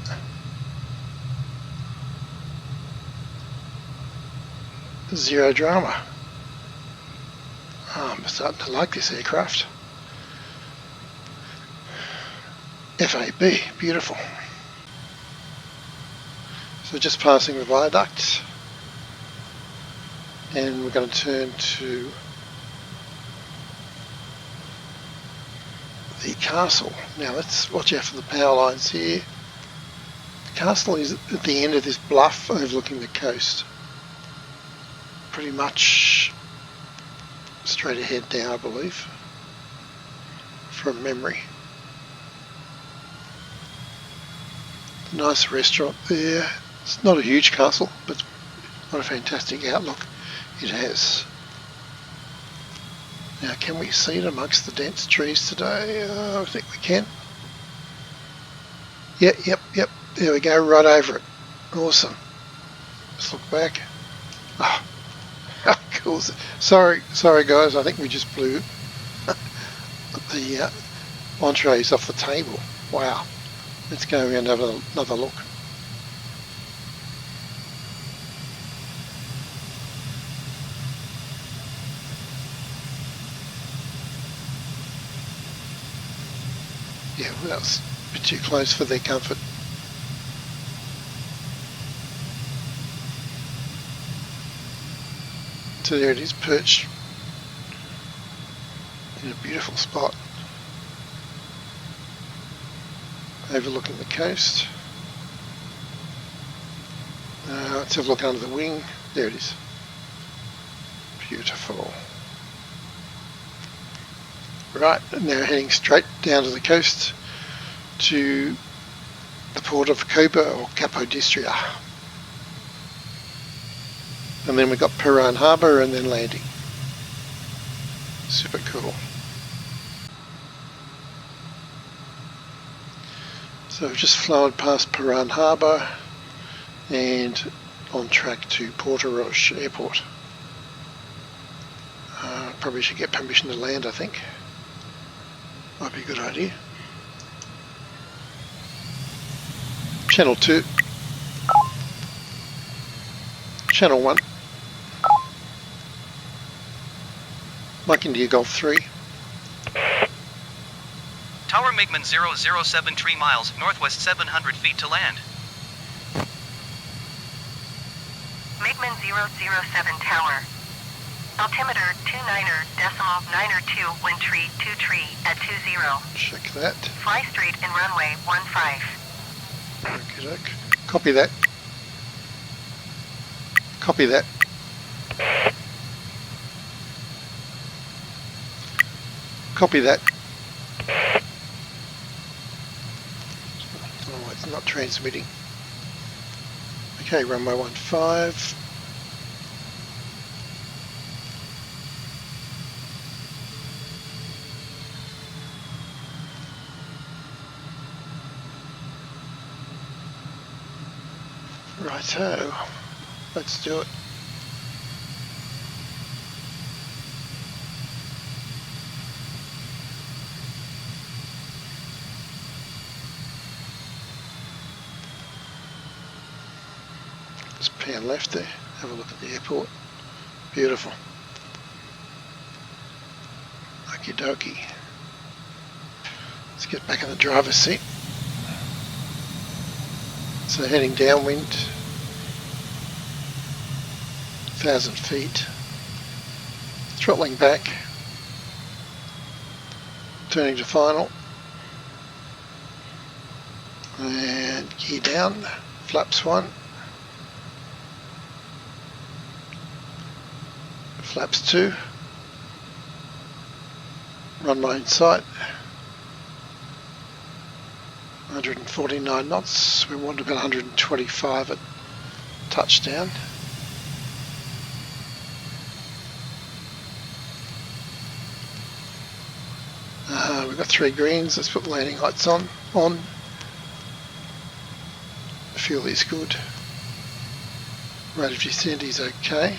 Zero drama. Oh, I'm starting to like this aircraft. FAB, beautiful. So just passing the viaduct, and we're going to turn to the castle. Now let's watch out for the power lines here. The castle is at the end of this bluff overlooking the coast. Pretty much straight ahead now, I believe, from memory. Nice restaurant there. It's not a huge castle, but what a fantastic outlook it has. Now, can we see it amongst the dense trees today? I think we can. Yep. There we go, right over it. Awesome. Let's look back. Oh, how cool is it? Sorry guys, I think we just blew the entrees off the table. Wow. Let's go around and have another look. Yeah, well, that was a bit too close for their comfort. So there it is, perched in a beautiful spot, overlooking the coast. Let's have a look under the wing. There it is. Beautiful. Right, and now heading straight down to the coast to the port of Copa or Capodistria. And then we've got Peran Harbour and then landing. Super cool. So we've just flown past Peran Harbour and on track to Portoroche Airport. Probably should get permission to land, I think. Might be a good idea. Channel 2. Channel 1. Mike India Golf 3. Tower MiGMan 007 3 miles, northwest 700 feet to land. MiGMan 007 Tower. Altimeter 29.92, wind tree 23 at 20. Check that. Fly straight and runway 15. Okay. Copy that. Copy that. Copy that. Oh, it's not transmitting. Okay, runway 15. Righto, let's do it. Just pan left there, have a look at the airport. Beautiful. Okie dokie. Let's get back in the driver's seat. So heading downwind, 1,000 feet, throttling back, turning to final, and gear down, flaps 1, flaps 2, runway in sight. 149 knots, we want about 125 at touchdown. We've got 3 greens, let's put the landing lights on. Fuel is good. Rate of descent is okay.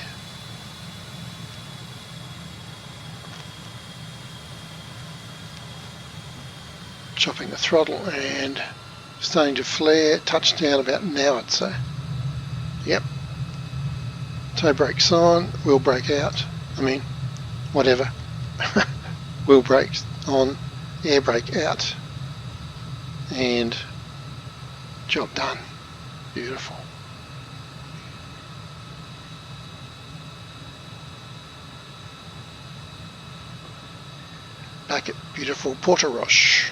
chopping the throttle and starting to flare. Touchdown about an hour, I'd say. Yep. Toe brakes on, wheel brake out. I mean, whatever. Wheel brakes on, air brake out. And job done. Beautiful. Back at beautiful Portoroche.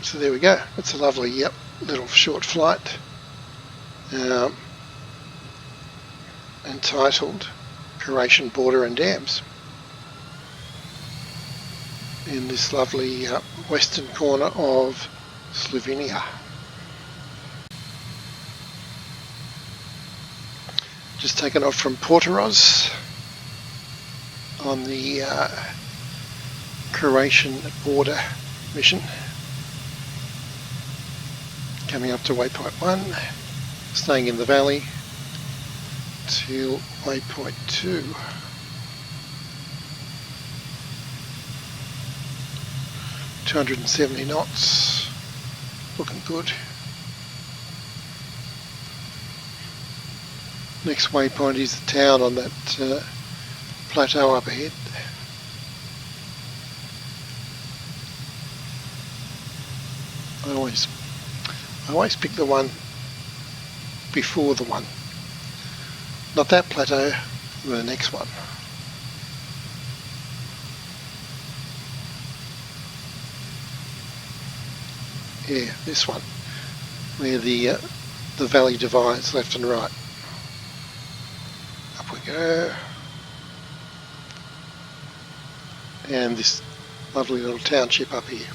So there we go. It's a lovely, little short flight, entitled Croatian Border and Dams, in this lovely western corner of Slovenia. Just taken off from Portoroche on the Croatian border mission. Coming up to waypoint 1, staying in the valley till waypoint 2. $270 knots, looking good. Next waypoint is the town on that plateau up ahead. I always pick the one before the one. Not that plateau, the next one. Yeah, this one, where the valley divides left and right. Up we go. And this lovely little township up here.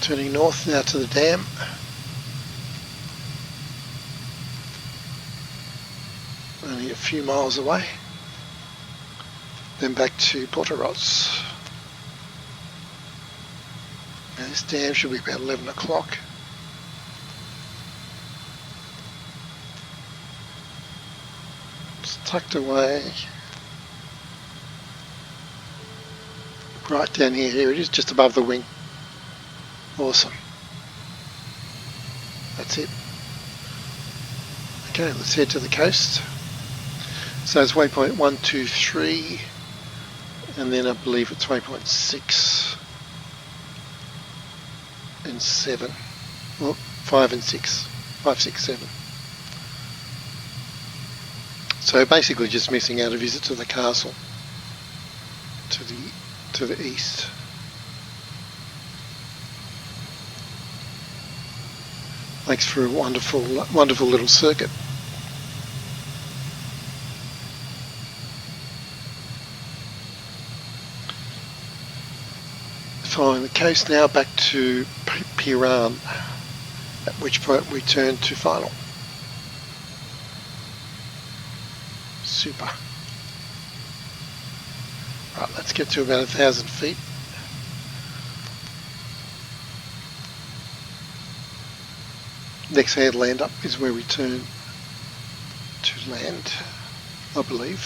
Turning north now to the dam. Only a few miles away. Then back to Portoroche. Now this dam should be about 11 o'clock. It's tucked away. Right down here, here it is, just above the wing. Awesome. That's it. Okay, let's head to the coast. So it's waypoint 1, 2, 3, and then I believe it's waypoint 6 and 7. Well, 5 and 6. 5, 6, 7. So basically just missing out a visit to the castle to the east. Makes for a wonderful little circuit. Following the coast now back to Piran, at which point we turn to final. Super. Right, let's get to about 1,000 feet. Next headland up is where we turn to land, I believe.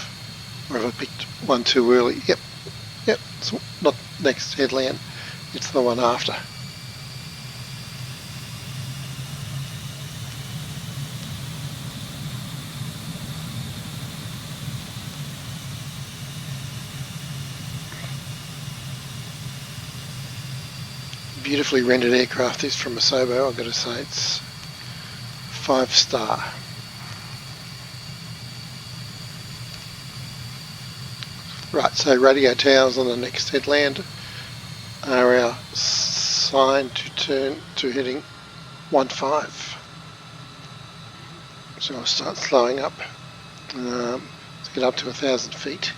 Or have I picked one too early? Yep, it's not next headland, it's the one after. Beautifully rendered aircraft, this from Asobo, I've got to say, it's 5-star. Right, so radio towers on the next headland are our sign to turn to heading 15. So I'll start slowing up to get up to 1,000 feet.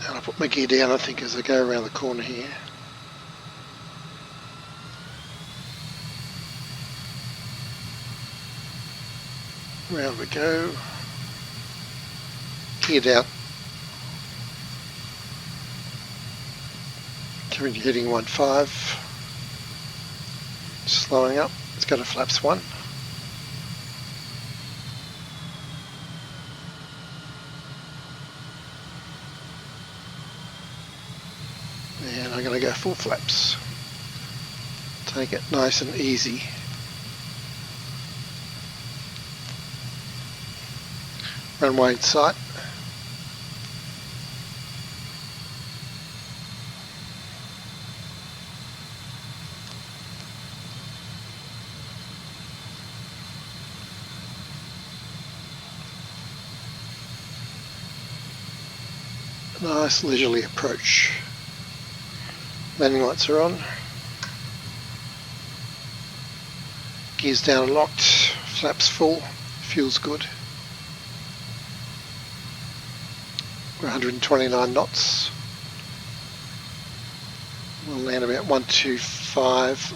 And I'll put my gear down, I think, as I go around the corner here. Round we go. Gear down. Heading 15. Slowing up. Let's go to flaps 1. And I'm going to go full flaps. Take it nice and easy. Runway in sight. Nice leisurely approach. Landing lights are on. Gears down and locked. Flaps full. Fuel's good. We're 129 knots. We'll land about 125,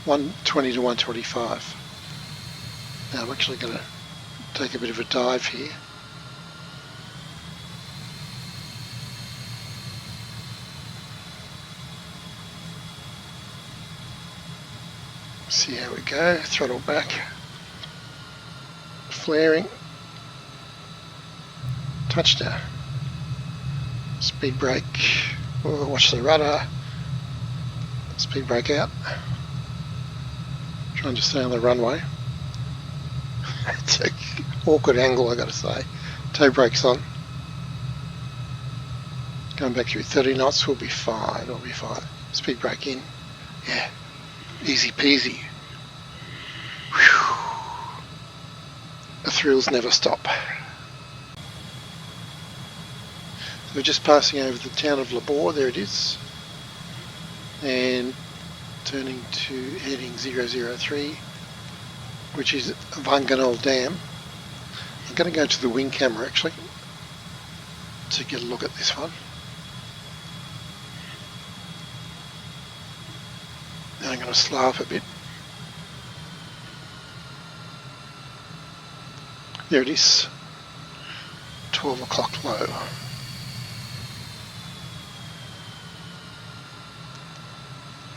120 to 125. Now I'm actually going to take a bit of a dive here. See how we go. Throttle back. Flaring. Touchdown. Speed brake. Oh, watch the rudder. Speed brake out. Trying to stay on the runway. It's an awkward angle, I got to say. Toe brakes on. Going back through 30 knots. We'll be fine. We'll be fine. Speed brake in. Yeah. Easy peasy. Whew. The thrills never stop. So we're just passing over the town of Labor, there it is, and turning to heading 003, which is Wanganol Dam. I'm going to go to the wing camera actually to get a look at this one. Then I'm going to slow up a bit. There it is, 12 o'clock low.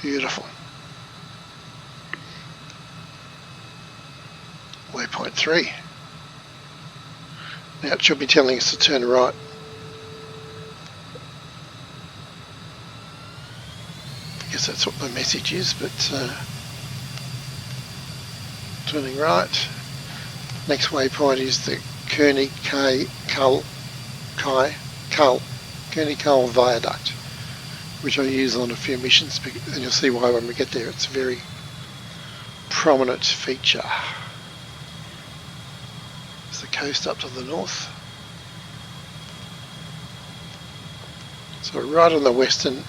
Beautiful. Waypoint 3. Now it should be telling us to turn right. I guess that's what the message is, but turning right. Next waypoint is the Kearney Kull Viaduct, which I use on a few missions, and you'll see why when we get there. It's a very prominent feature. There's the coast up to the north. So we're right on the western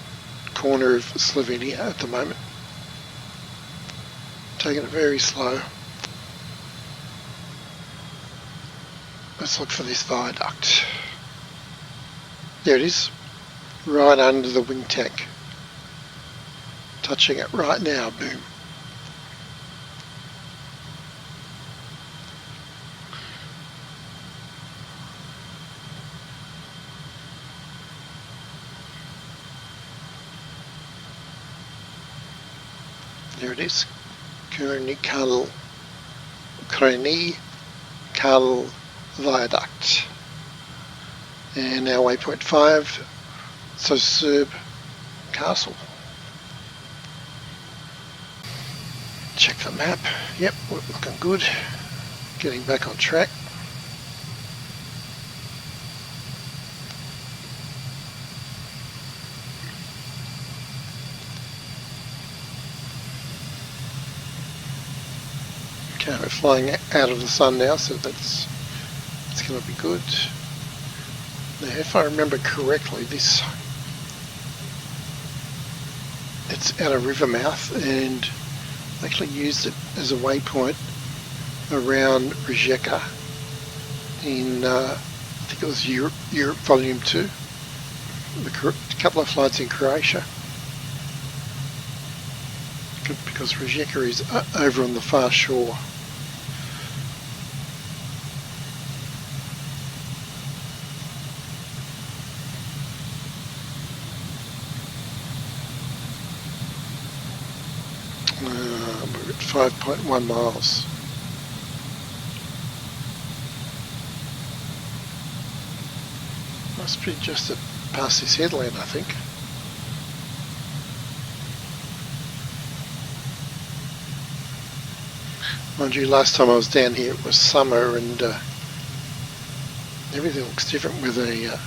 corner of Slovenia at the moment. Taking it very slow. Let's look for this viaduct. There it is. Right under the wing tank. Touching it right now, boom. There it is. Kearney Kull Viaduct. And now waypoint 5. So Serb Castle. Check the map. Yep, we're looking good. Getting back on track. Okay, we're flying out of the sun now, so it's going to be good. Now, if I remember correctly, it's at a river mouth, and I actually used it as a waypoint around Rijeka in, I think it was Europe Volume 2, a couple of flights in Croatia, because Rijeka is over on the far shore. We're at 5.1 miles. Must be just past this headland, I think. Mind you, last time I was down here it was summer and everything looks different with a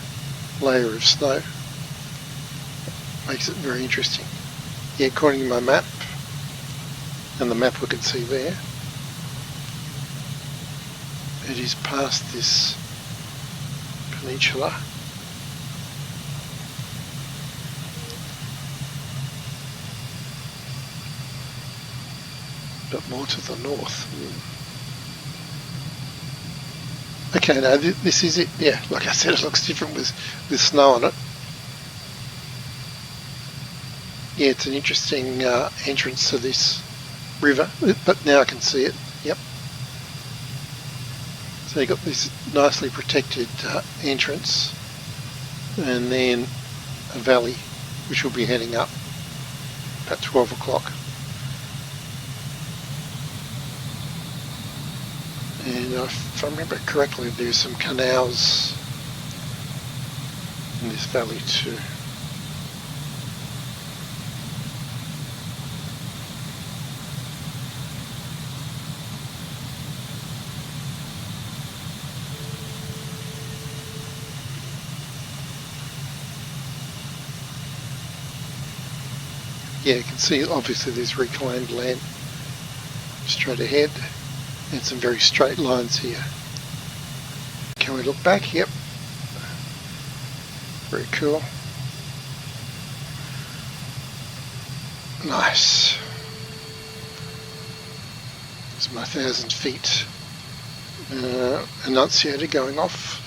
layer of snow. Makes it very interesting. Yeah, according to my map, and the map we can see there, it is past this peninsula. But more to the north. Okay, now this is it. Yeah, like I said, it looks different with snow on it. Yeah, it's an interesting entrance to this river, but now I can see it. Yep. So you've got this nicely protected entrance, and then a valley, which will be heading up at 12 o'clock. And if I remember correctly, there's some canals in this valley too. Yeah, you can see obviously there's reclaimed land straight ahead and some very straight lines here. Can we look back? Yep. Very cool. Nice. There's my 1,000 feet annunciator going off.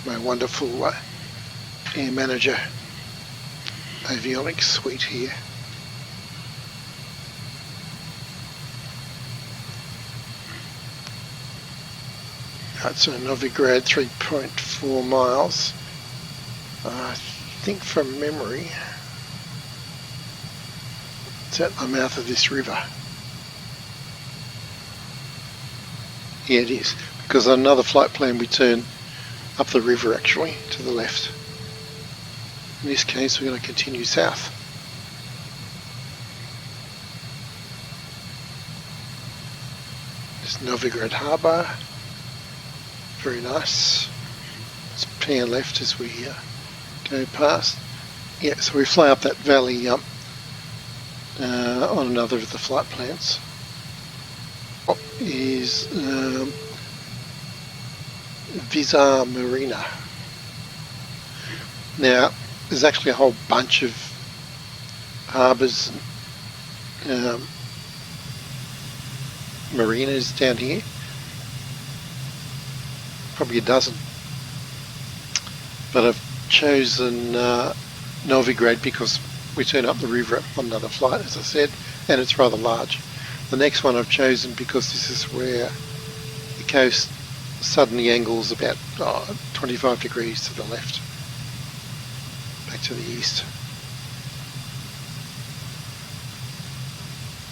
My wonderful air manager avionics suite here. That's a Novigrad, 3.4 miles. I think from memory it's at the mouth of this river. Yeah, it is, because on another flight plan we turn up the river actually, to the left. In this case we're going to continue south. There's Novigrad Harbour, very nice. Let's pan left as we go past. Yeah, so we fly up that valley on another of the flight plans. What is Visa Marina. Now, there's actually a whole bunch of harbours and marinas down here. Probably a dozen. But I've chosen Novigrad because we turn up the river on another flight, as I said, and it's rather large. The next one I've chosen because this is where the coast suddenly angles about 25 degrees to the left, back to the east.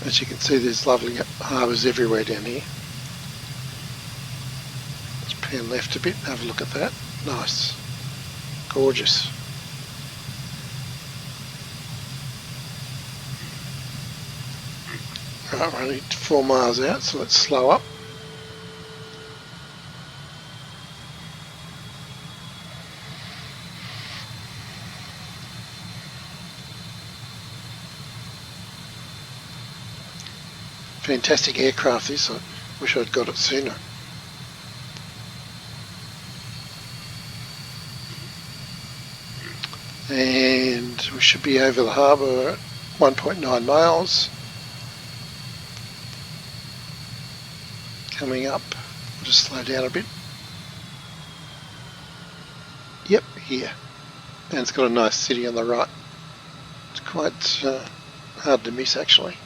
As you can see, there's lovely harbours everywhere down here. Let's pan left a bit and have a look at that. Nice, gorgeous. Right, we're only 4 miles out, so let's slow up. Fantastic aircraft this, I wish I'd got it sooner. And we should be over the harbour at 1.9 miles. Coming up, we'll just slow down a bit. Yep, here. And it's got a nice city on the right. It's quite hard to miss actually.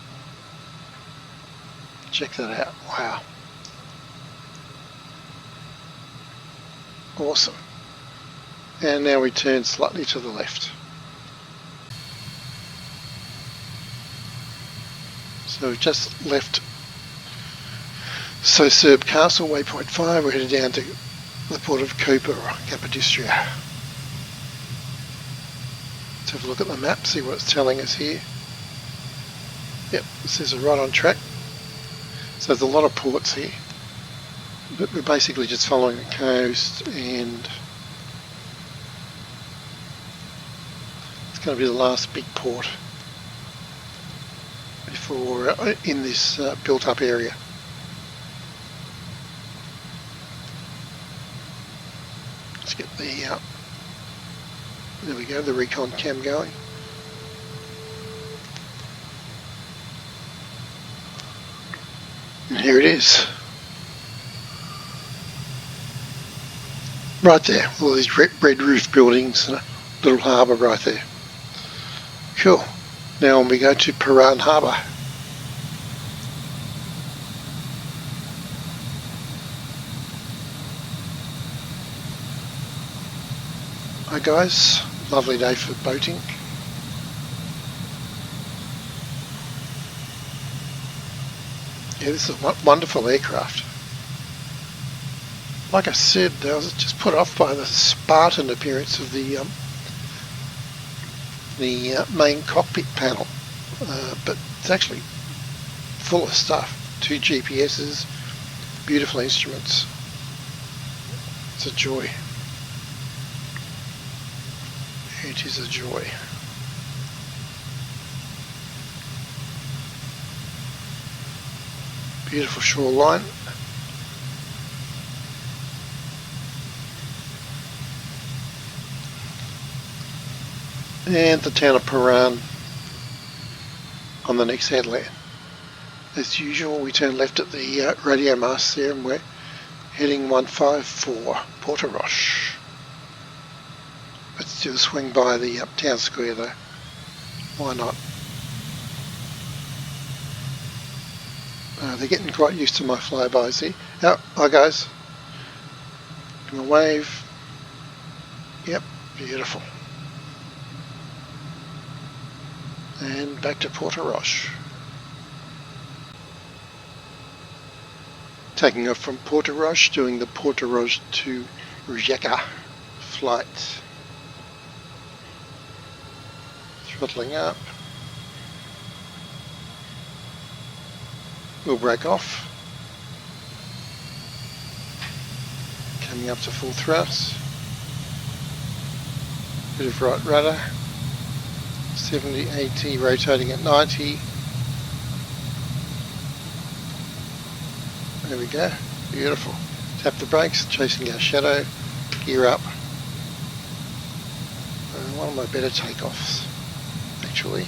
Check that out. Wow. Awesome. And now we turn slightly to the left. So we've just left Serb Castle, waypoint 5. We're headed down to the port of Koper, or Capodistria. Let's have a look at the map, see what it's telling us here. Yep, it says we're right on track. So there's a lot of ports here, but we're basically just following the coast, and it's going to be the last big port before in this built-up area. Let's get the there we go, the recon cam going. And here it is. Right there, all these red roof buildings and a little harbour right there. Cool. Now on we go to Paran Harbour. Hi guys, lovely day for boating. Yeah, this is a wonderful aircraft. Like I said, I was just put off by the Spartan appearance of the main cockpit panel, but it's actually full of stuff. 2 GPSs, beautiful instruments. It's a joy. It is a joy. Beautiful shoreline. And the town of Paran on the next headland. As usual, we turn left at the radio mast there, and we're heading 154 Portoroche. Let's do a swing by the town square though. Why not? They're getting quite used to my flybys here. Oh, hi guys. Give 'em a wave. Yep, beautiful. And back to Portoroche. Taking off from Portoroche, doing the Portoroche to Rijeka flight. Throttling up. We'll break off. Coming up to full thrust. Bit of right rudder. 70, 80, rotating at 90. There we go. Beautiful. Tap the brakes, chasing our shadow. Gear up. One of my better takeoffs, actually.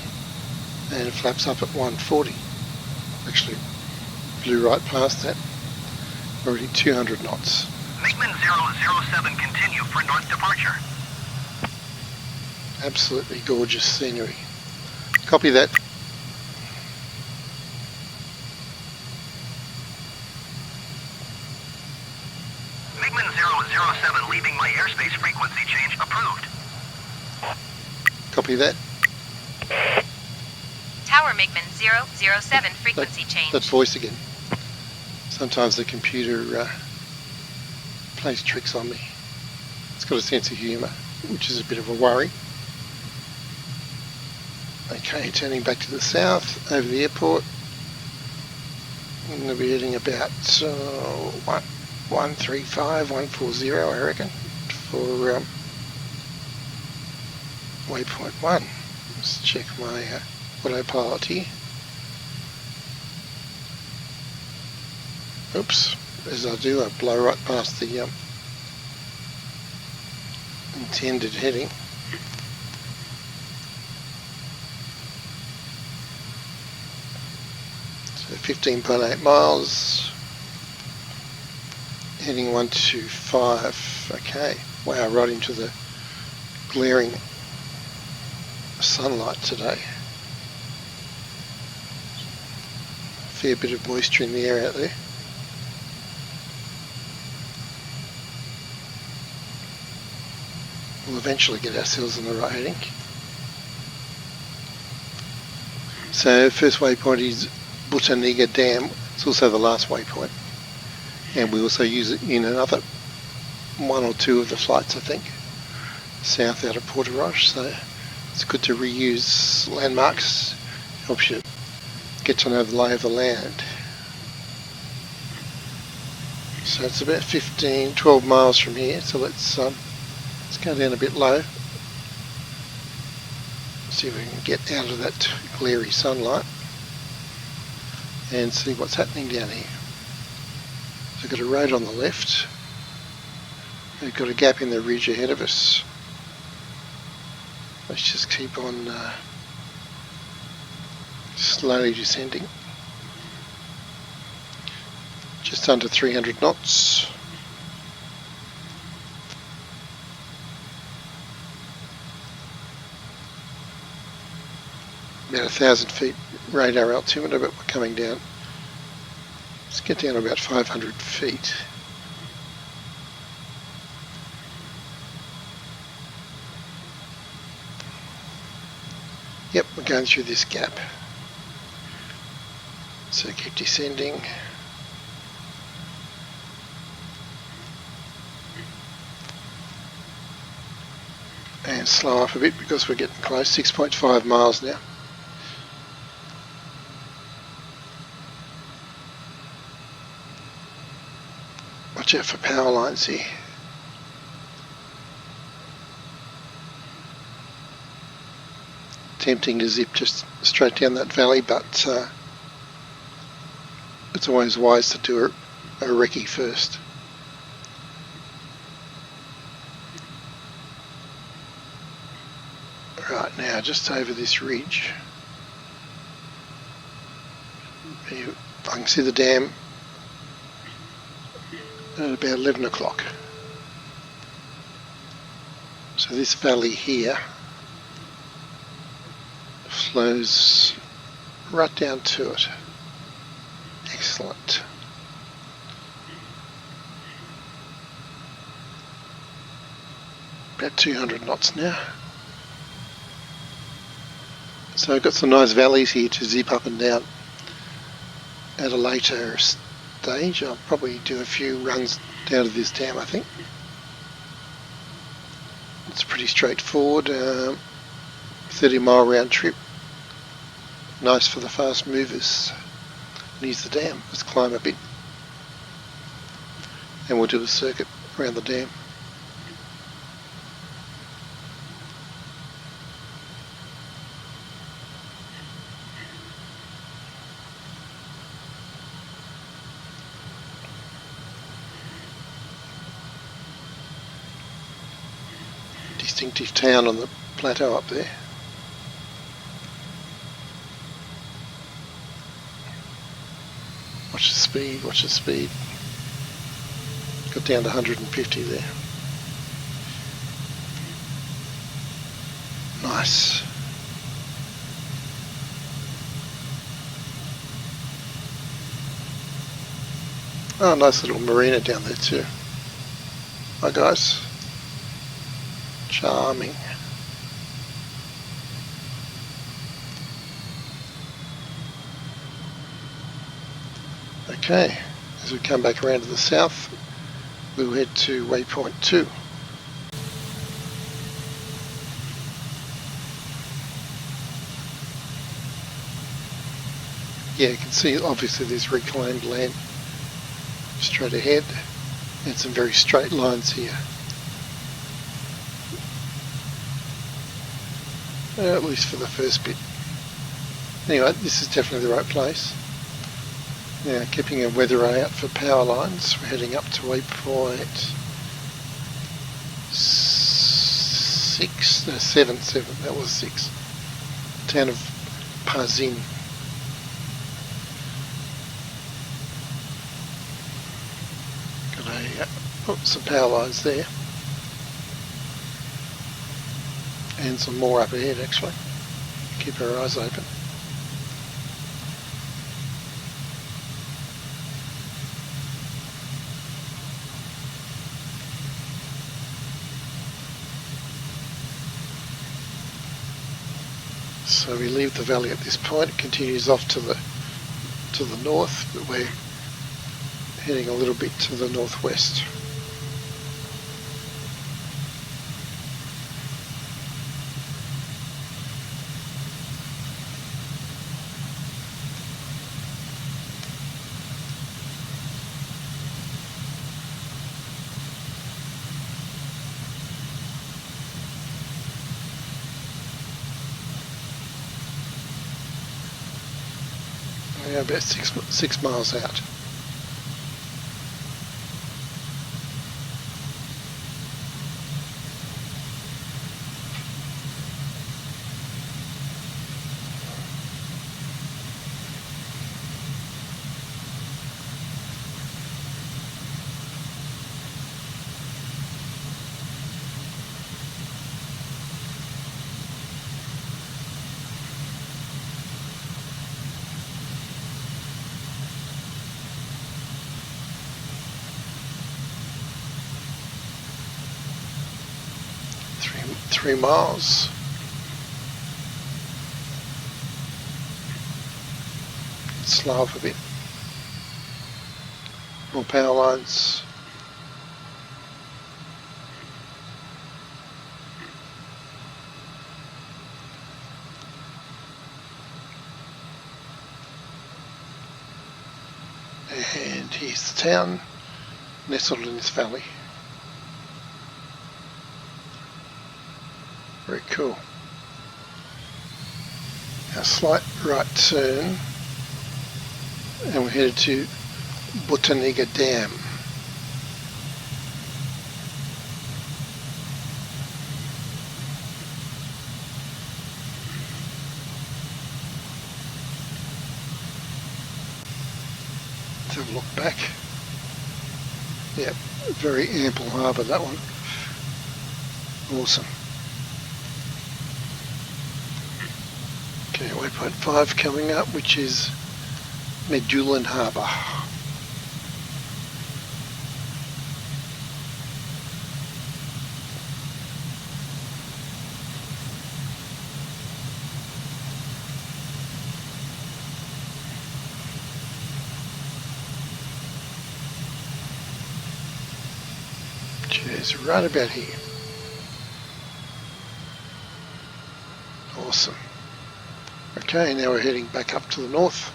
And flaps up at 140. Actually, flew right past that. Already 200 knots. MiGMan 007 continue for north departure. Absolutely gorgeous scenery. Copy that. MiGMan 007 leaving my airspace frequency change approved. Copy that. Tower MiGMan 007 frequency change. That voice again. Sometimes the computer plays tricks on me. It's got a sense of humour, which is a bit of a worry. Okay, turning back to the south, over the airport. I'm going to be heading about 135, 140, I reckon, for waypoint 1. Let's check my autopilot here. Oops, as I do, I blow right past the intended heading. So 15.8 miles, heading 125. Okay, wow, right into the glaring sunlight today. Fair bit of moisture in the air out there. We'll eventually get ourselves in the right heading. So first waypoint is Butaniga Dam. It's also the last waypoint. And we also use it in another one or two of the flights, I think, south out of Porterage. So it's good to reuse landmarks. Helps you get to know the lay of the land. So it's about 12 miles from here. So let's go down a bit low. See if we can get out of that glary sunlight and see what's happening down here. So we've got a road on the left. We've got a gap in the ridge ahead of us. Let's just keep on slowly descending. Just under 300 knots. About 1,000 feet radar altimeter, but we're coming down. Let's get down to about 500 feet. Yep, we're going through this gap. So keep descending. And slow up a bit because we're getting close, 6.5 miles now. Watch out for power lines here. Tempting to zip just straight down that valley, but it's always wise to do a recce first. Right now, just over this ridge, I can see the dam at about 11 o'clock. So this valley here flows right down to it. Excellent. About 200 knots now. So I've got some nice valleys here to zip up and down. At a later stage, I'll probably do a few runs down to this dam, I think. It's pretty straightforward, 30-mile round trip. Nice for the fast movers. Needs the dam. Let's climb a bit. And we'll do a circuit around the dam. Distinctive town on the plateau up there. Watch the speed, watch the speed. Got down to 150 there. Nice. Oh, nice little marina down there too. Hi guys. Charming. Okay, as we come back around to the south, we'll head to waypoint 2. Yeah, you can see obviously there's reclaimed land straight ahead and some very straight lines here. At least for the first bit. Anyway, this is definitely the right place. Now, keeping a weather eye out for power lines, we're heading up to waypoint 7, that was 6. Town of Pazin. Got some power lines there. And some more up ahead actually. Keep our eyes open. So we leave the valley at this point. It continues off to the north, but we're heading a little bit to the northwest. Yeah, about six miles out. Three miles. Slow off a bit. More power lines. And here's the town, nestled in this valley. Very cool. A slight right turn, and we're headed to Botaniga Dam. Let's have a look back. Yep, very ample harbour, that one. Awesome. Okay, waypoint 5 coming up, which is MiGMan Harbour. Cheers, right about here. Awesome. Okay, now we're heading back up to the north.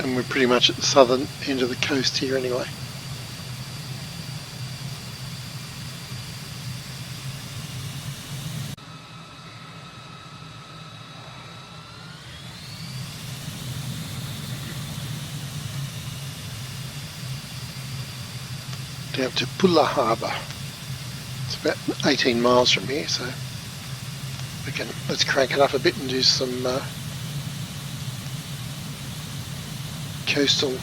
And we're pretty much at the southern end of the coast here anyway. Down to Pulla Harbour. It's about 18 miles from here, so let's crank it up a bit and do some coastal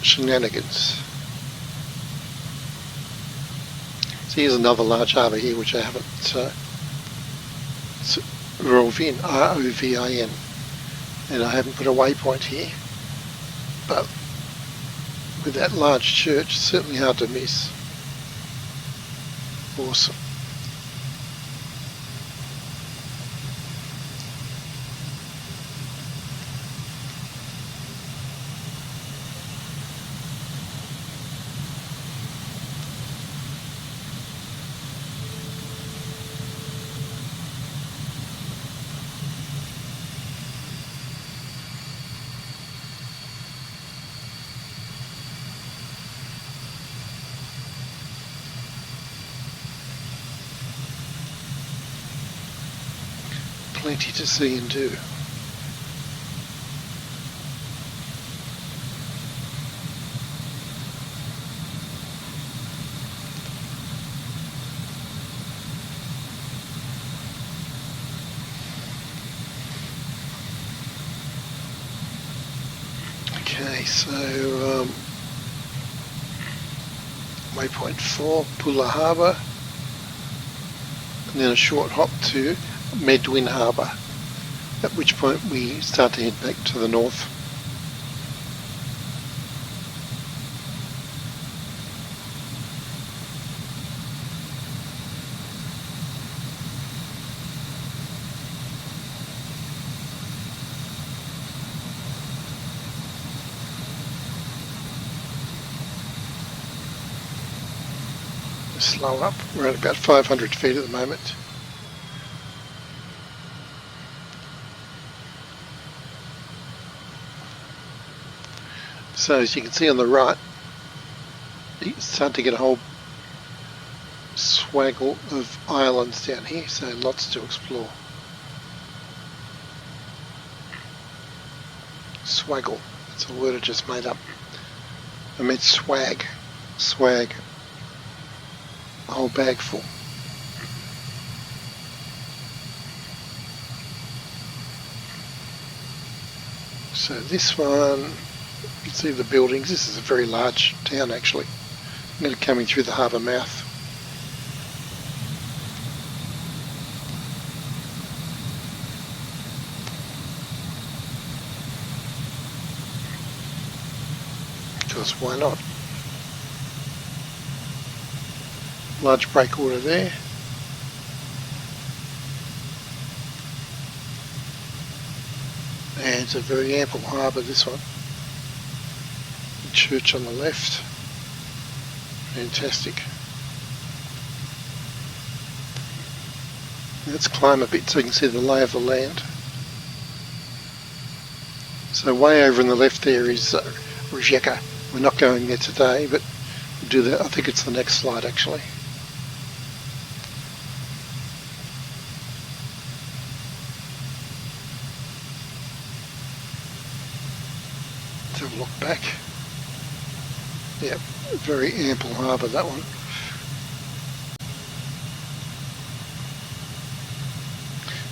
shenanigans. So here's another large harbour here which I haven't Rovin, R-O-V-I-N, and I haven't put a waypoint here, but with that large church it's certainly hard to miss. Awesome. Plenty to see and do. Okay, so waypoint 4, Pulla Harbour, and then a short hop to MiGMan Harbour, at which point we start to head back to the north. Slow up. We're at about 500 feet at the moment. So as you can see on the right, you start to get a whole swaggle of islands down here, so lots to explore. Swaggle, that's a word I just made up. I meant swag. Swag. A whole bag full. So this one, you can see the buildings. This is a very large town actually. I'm going to come in through the harbour mouth. Because why not? Large breakwater there. And it's a very ample harbour, this one. The church on the left. Fantastic. Let's climb a bit so you can see the lay of the land. So way over on the left there is Rijeka. We're not going there today, but we'll do that. I think it's the next slide actually. Let's have a look back. Yeah, very ample harbour, that one.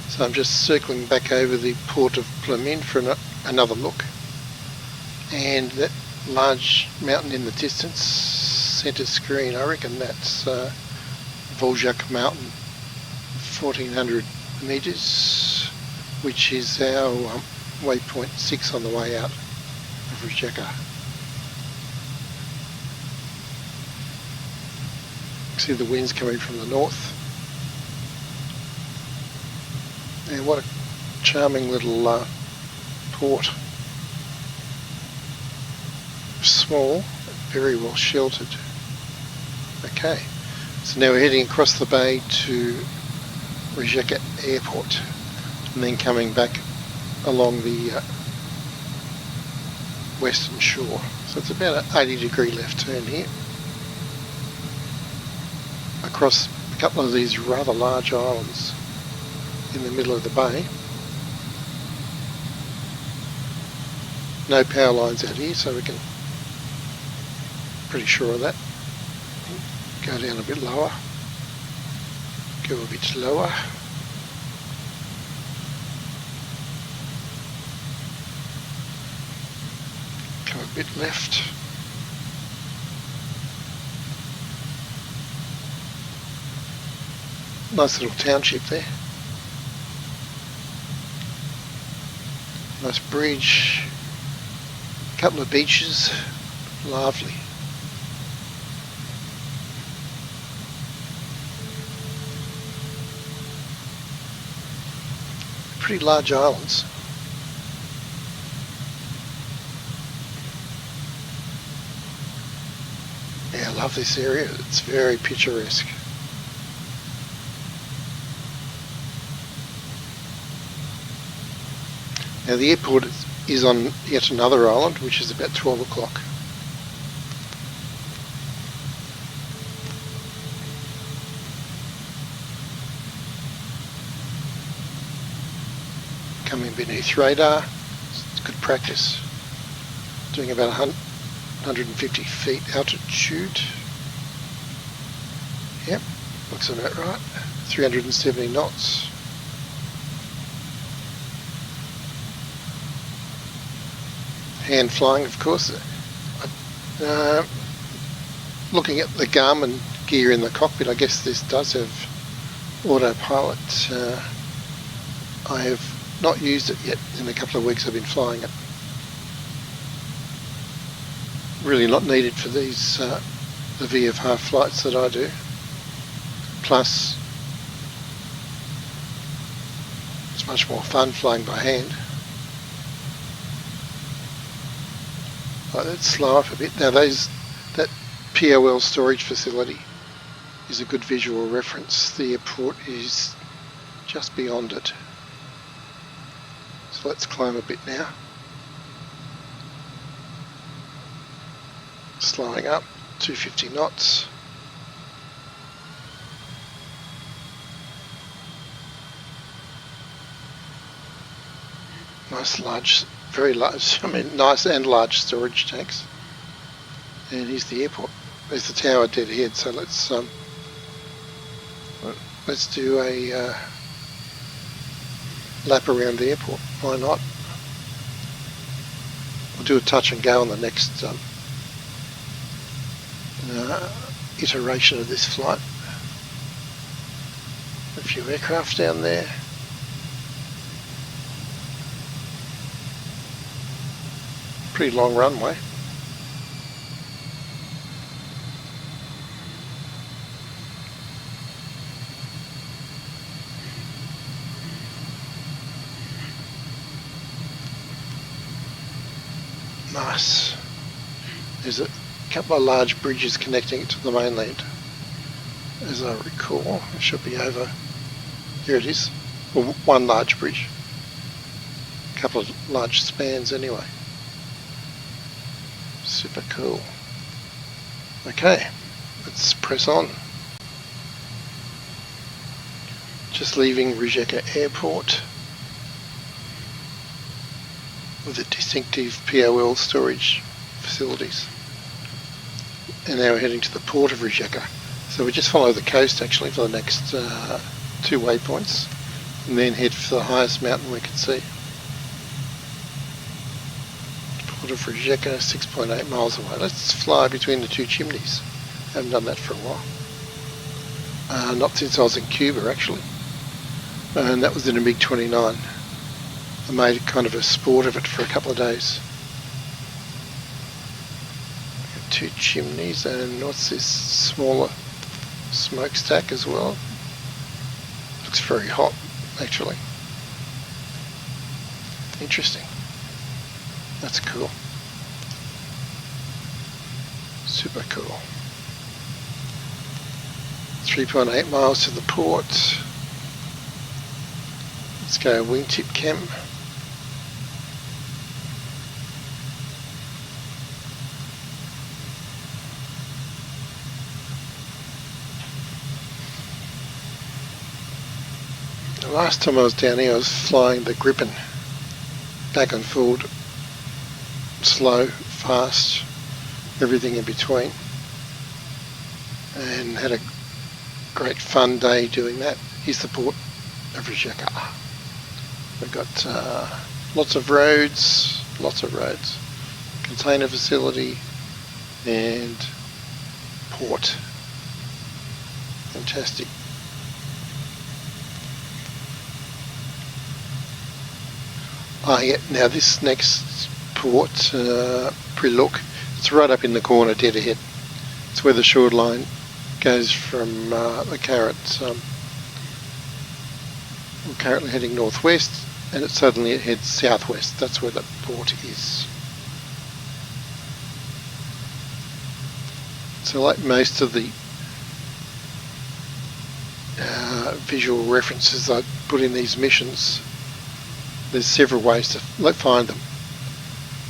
So I'm just circling back over the port of Plamin for another look. And that large mountain in the distance, centre screen, I reckon that's Voljak Mountain, 1400 metres, which is our waypoint 6 on the way out of Rijeka. See the winds coming from the north. And what a charming little port. Small, very well sheltered. Okay, so now we're heading across the bay to Rijeka Airport and then coming back along the western shore. So it's about an 80-degree left turn here. Across a couple of these rather large islands in the middle of the bay. No power lines out here, so we can, pretty sure of that. Go down a bit lower, go a bit lower. Come a bit left. Nice little township there. Nice bridge. Couple of beaches. Lovely. Pretty large islands. Yeah, I love this area. It's very picturesque. Now the airport is on yet another island, which is about 12 o'clock. Coming beneath radar, it's good practice. Doing about 150 feet altitude. Yep, looks about right. 370 knots. Hand flying, of course. Looking at the Garmin gear in the cockpit, I guess this does have autopilot. I have not used it yet in the couple of weeks I've been flying it. Really not needed for these the VFR flights that I do. Plus, it's much more fun flying by hand. Right, let's slow up a bit. Now that POL storage facility is a good visual reference. The airport is just beyond it. So let's climb a bit now. Slowing up, 250 knots. Nice large, very large, nice and large storage tanks. And here's the airport. There's the tower dead ahead, so let's do a lap around the airport. Why not? We'll do a touch and go on the next iteration of this flight. A few aircraft down there. Pretty long runway. Nice. There's a couple of large bridges connecting it to the mainland. As I recall, it should be over. Here it is. Well, one large bridge. A couple of large spans anyway. Super cool. Okay, let's press on. Just leaving Rijeka Airport with the distinctive POL storage facilities. And now we're heading to the port of Rijeka. So we just follow the coast actually for the next 2 waypoints and then head for the highest mountain we can see. Port of Rijeka, 6.8 miles away. Let's fly between the two chimneys. Haven't done that for a while. Not since I was in Cuba actually. And that was in a MiG-29. I made kind of a sport of it for a couple of days. Two chimneys, and what's this smaller smokestack as well? Looks very hot actually. Interesting. That's cool. Super cool. 3.8 miles to the port. Let's go wingtip cam. The last time I was down here I was flying the Gripen, back and forward, slow, fast, everything in between, and had a great fun day doing that. Here's the port of Rijeka. We've got lots of roads, container facility and port. Fantastic. Yeah, now this next port, Priluk, it's right up in the corner dead ahead. It's where the shoreline goes from the current. We're currently heading northwest and it suddenly heads southwest. That's where the port is. So like most of the visual references I put in these missions, there's several ways to find them.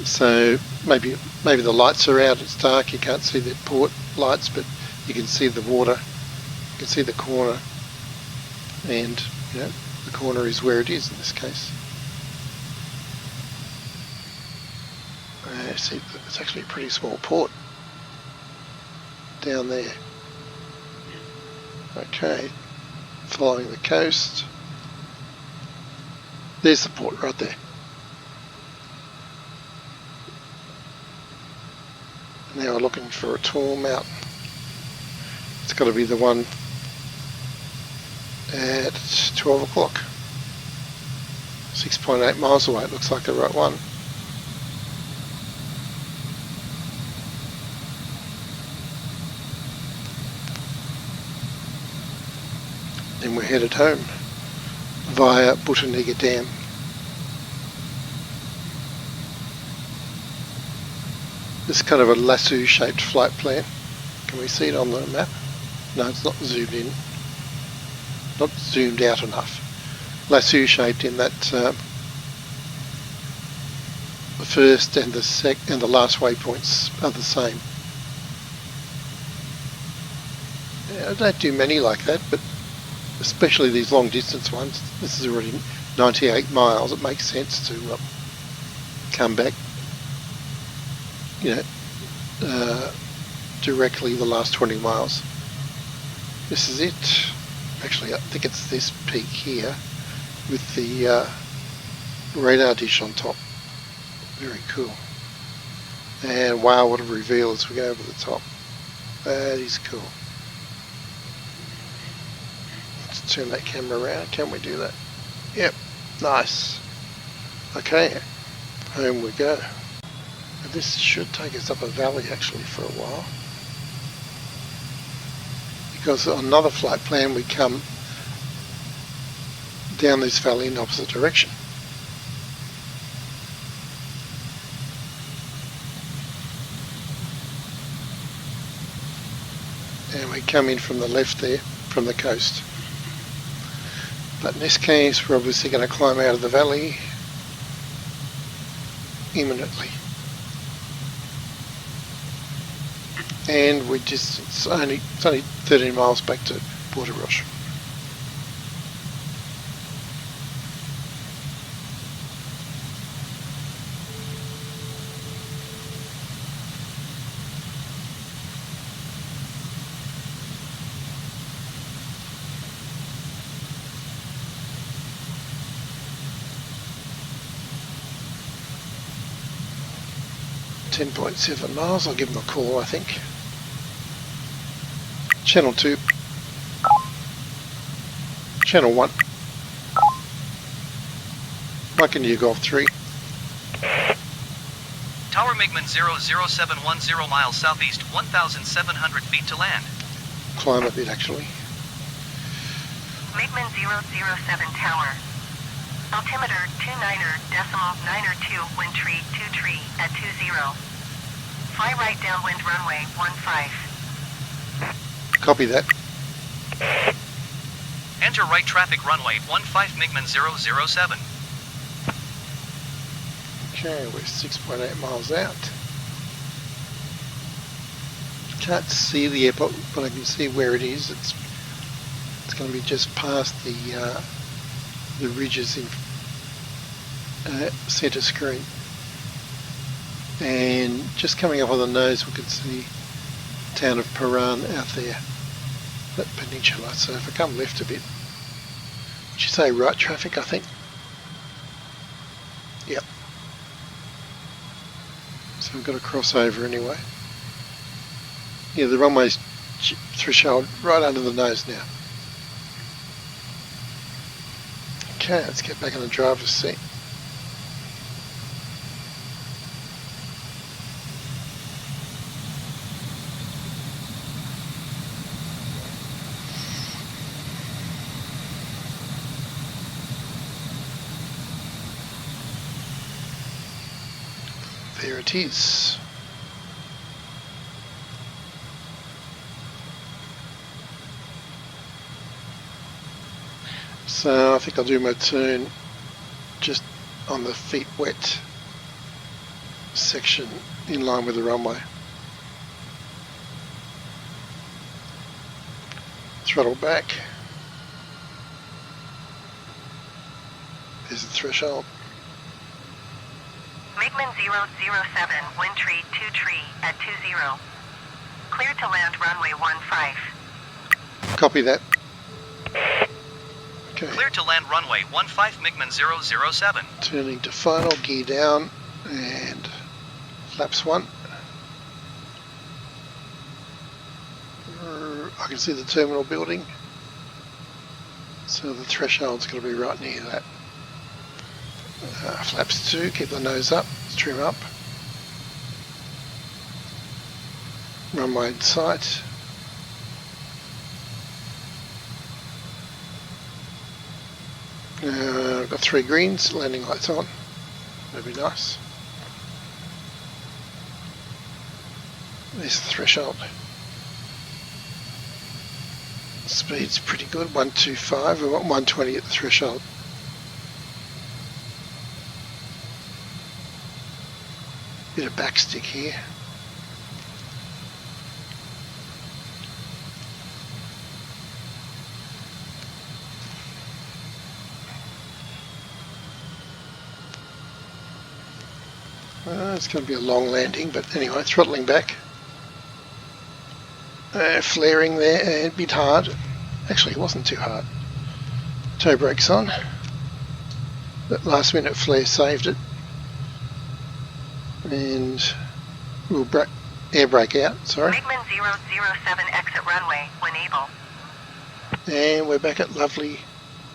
So maybe the lights are out, it's dark, you can't see the port lights, but you can see the water, you can see the corner, and you know, the corner is where it is in this case. See, it's actually a pretty small port down there. Okay, following the coast. There's the port right there. Now we're looking for a tall mountain. It's got to be the one at 12 o'clock. 6.8 miles away, it looks like the right one. Then we're headed home via Butaniga Dam. This is kind of a lasso shaped flight plan. Can we see it on the map? No, it's not zoomed in. Not zoomed out enough. Lasso shaped in that the first and the last waypoints are the same. Yeah, I don't do many like that, but especially these long distance ones. This is already 98 miles. It makes sense to come back, directly the last 20 miles. This is it. Actually, I think it's this peak here with the radar dish on top. Very cool. And wow, what a reveal as we go over the top. That is cool. Let's turn that camera around. Can we do that? Yep. Nice. Okay. Home we go. And this should take us up a valley actually for a while. Because on another flight plan we come down this valley in the opposite direction. And we come in from the left there, from the coast. But in this case we're obviously going to climb out of the valley imminently. And it's only 13 miles back to Port Roche. .7 miles. I'll give them a call, I think. Channel 2. Channel 1. Mike India Golf 3. Tower MiGMan 00710 miles southeast, 1,700 feet to land. Climb a bit actually. MiGMan 007 Tower. Altimeter 29.92, wind tree 23 at 20. Fly right downwind runway 15. Copy that. Enter right traffic runway 15 MiGMan 007. Okay, we're 6.8 miles out. Can't see the airport, but I can see where it is. It's going to be just past the ridges in centre screen. And just coming up on the nose we can see the town of Paran out there, that peninsula. So if I come left a bit, would you say right traffic, I think? Yep. So we've got to cross over anyway. Yeah, the runway's threshold right under the nose now. Okay, let's get back in the driver's seat. There it is. So I think I'll do my turn just on the feet wet section in line with the runway. Throttle back. There's the threshold. MiGMan 007, wind tree 23 at 20. Clear to land runway 15. Copy that. Okay. Clear to land runway 15 MiGMan 007. Turning to final, gear down, and flaps 1. I can see the terminal building, so the threshold's going to be right near that. Flaps 2, keep the nose up, trim up. Runway in sight. I've got 3 greens, landing lights on. That'd be nice. There's the threshold. Speed's pretty good, 125. We want 120 at the threshold. Bit of backstick here. It's going to be a long landing, but anyway, throttling back. Flaring there, and a bit hard. Actually, it wasn't too hard. Toe brakes on. That last minute flare saved it. And we'll air brake out, sorry. MiGMan 007 exit runway when able. And we're back at lovely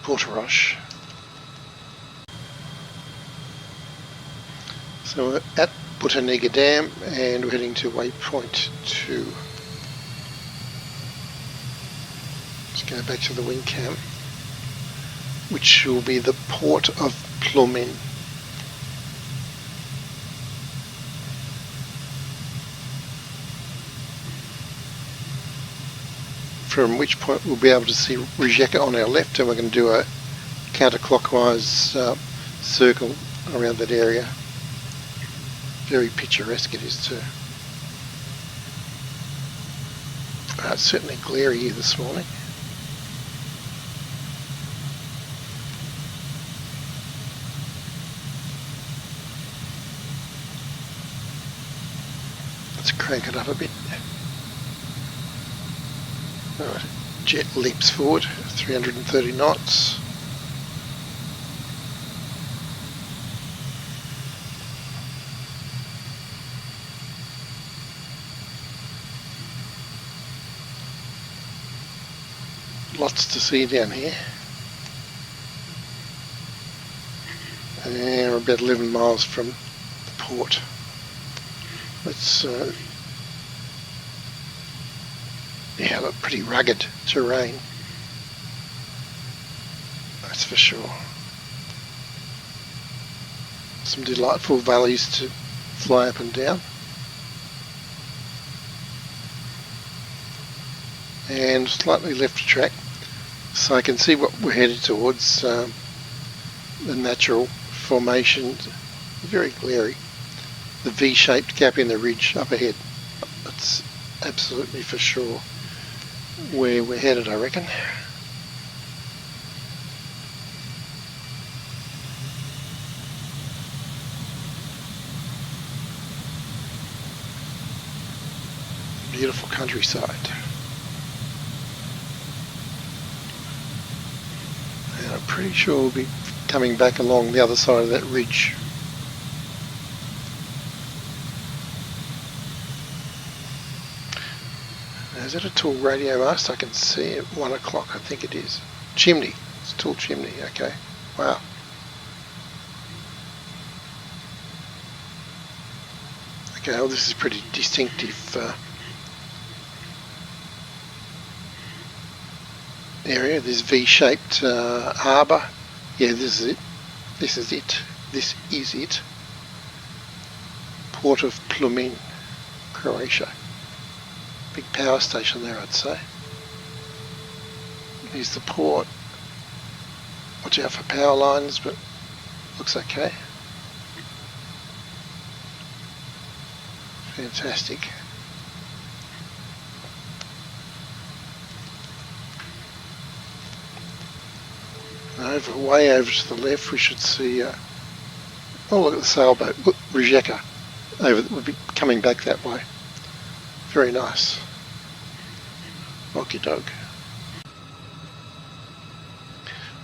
Portoroche. So we're at Butaniga Dam and we're heading to waypoint 2. Let's go back to the wing cam, which will be the port of Plumin. From which point we'll be able to see Rijeka on our left, and we're going to do a counterclockwise circle around that area. Very picturesque it is too. It's certainly glary here this morning. Let's crank it up a bit. Right. Jet leaps forward, 330 knots. Lots to see down here. And we're about 11 miles from the port. Let's yeah, look, pretty rugged terrain, that's for sure. Some delightful valleys to fly up and down. And slightly left track, so I can see what we're headed towards. The natural formation, very glary. The V-shaped gap in the ridge up ahead. That's absolutely for sure where we're headed, I reckon. Beautiful countryside. And I'm pretty sure we'll be coming back along the other side of that ridge. Is that a tall radio mast? I can see at 1 o'clock, I think it is. Chimney. It's a tall chimney, okay. Wow. Okay, well this is pretty distinctive area. This V-shaped harbour. Yeah, this is it. This is it. This is it. Port of Plumin, Croatia. Big power station there, I'd say. Here's the port. Watch out for power lines, but looks okay. Fantastic. Way over to the left, we should see. Oh, look at the sailboat. Look, Rijeka. We'll be coming back that way. Very nice. Okie doke.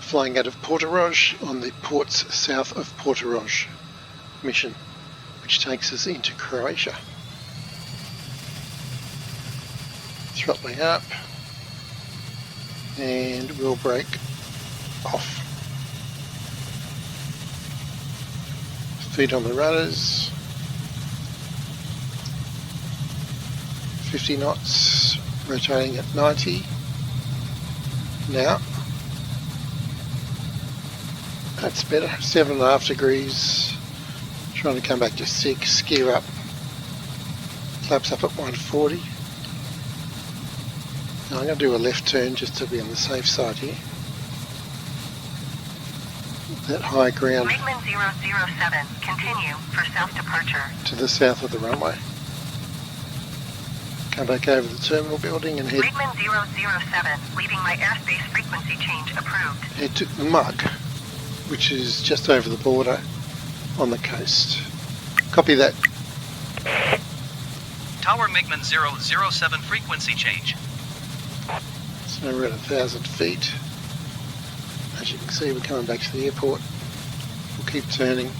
Flying out of Portoroche on the ports south of Portoroche mission, which takes us into Croatia. Throttling up, and we'll brake off. Feet on the rudders. 50 knots, rotating at 90. Now, that's better, 7.5 degrees, trying to come back to 6, gear up, flaps up at 140. Now I'm going to do a left turn just to be on the safe side here. That high ground MiGMan 007, continue for south departure. to the south of the runway. Come back over the terminal building and head MiGMan 007, leaving my airspace frequency change approved. head to the mug, which is just over the border on the coast. Copy that. Tower MiGMan 007 frequency change. So we're at 1,000 feet. As you can see, we're coming back to the airport. We'll keep turning,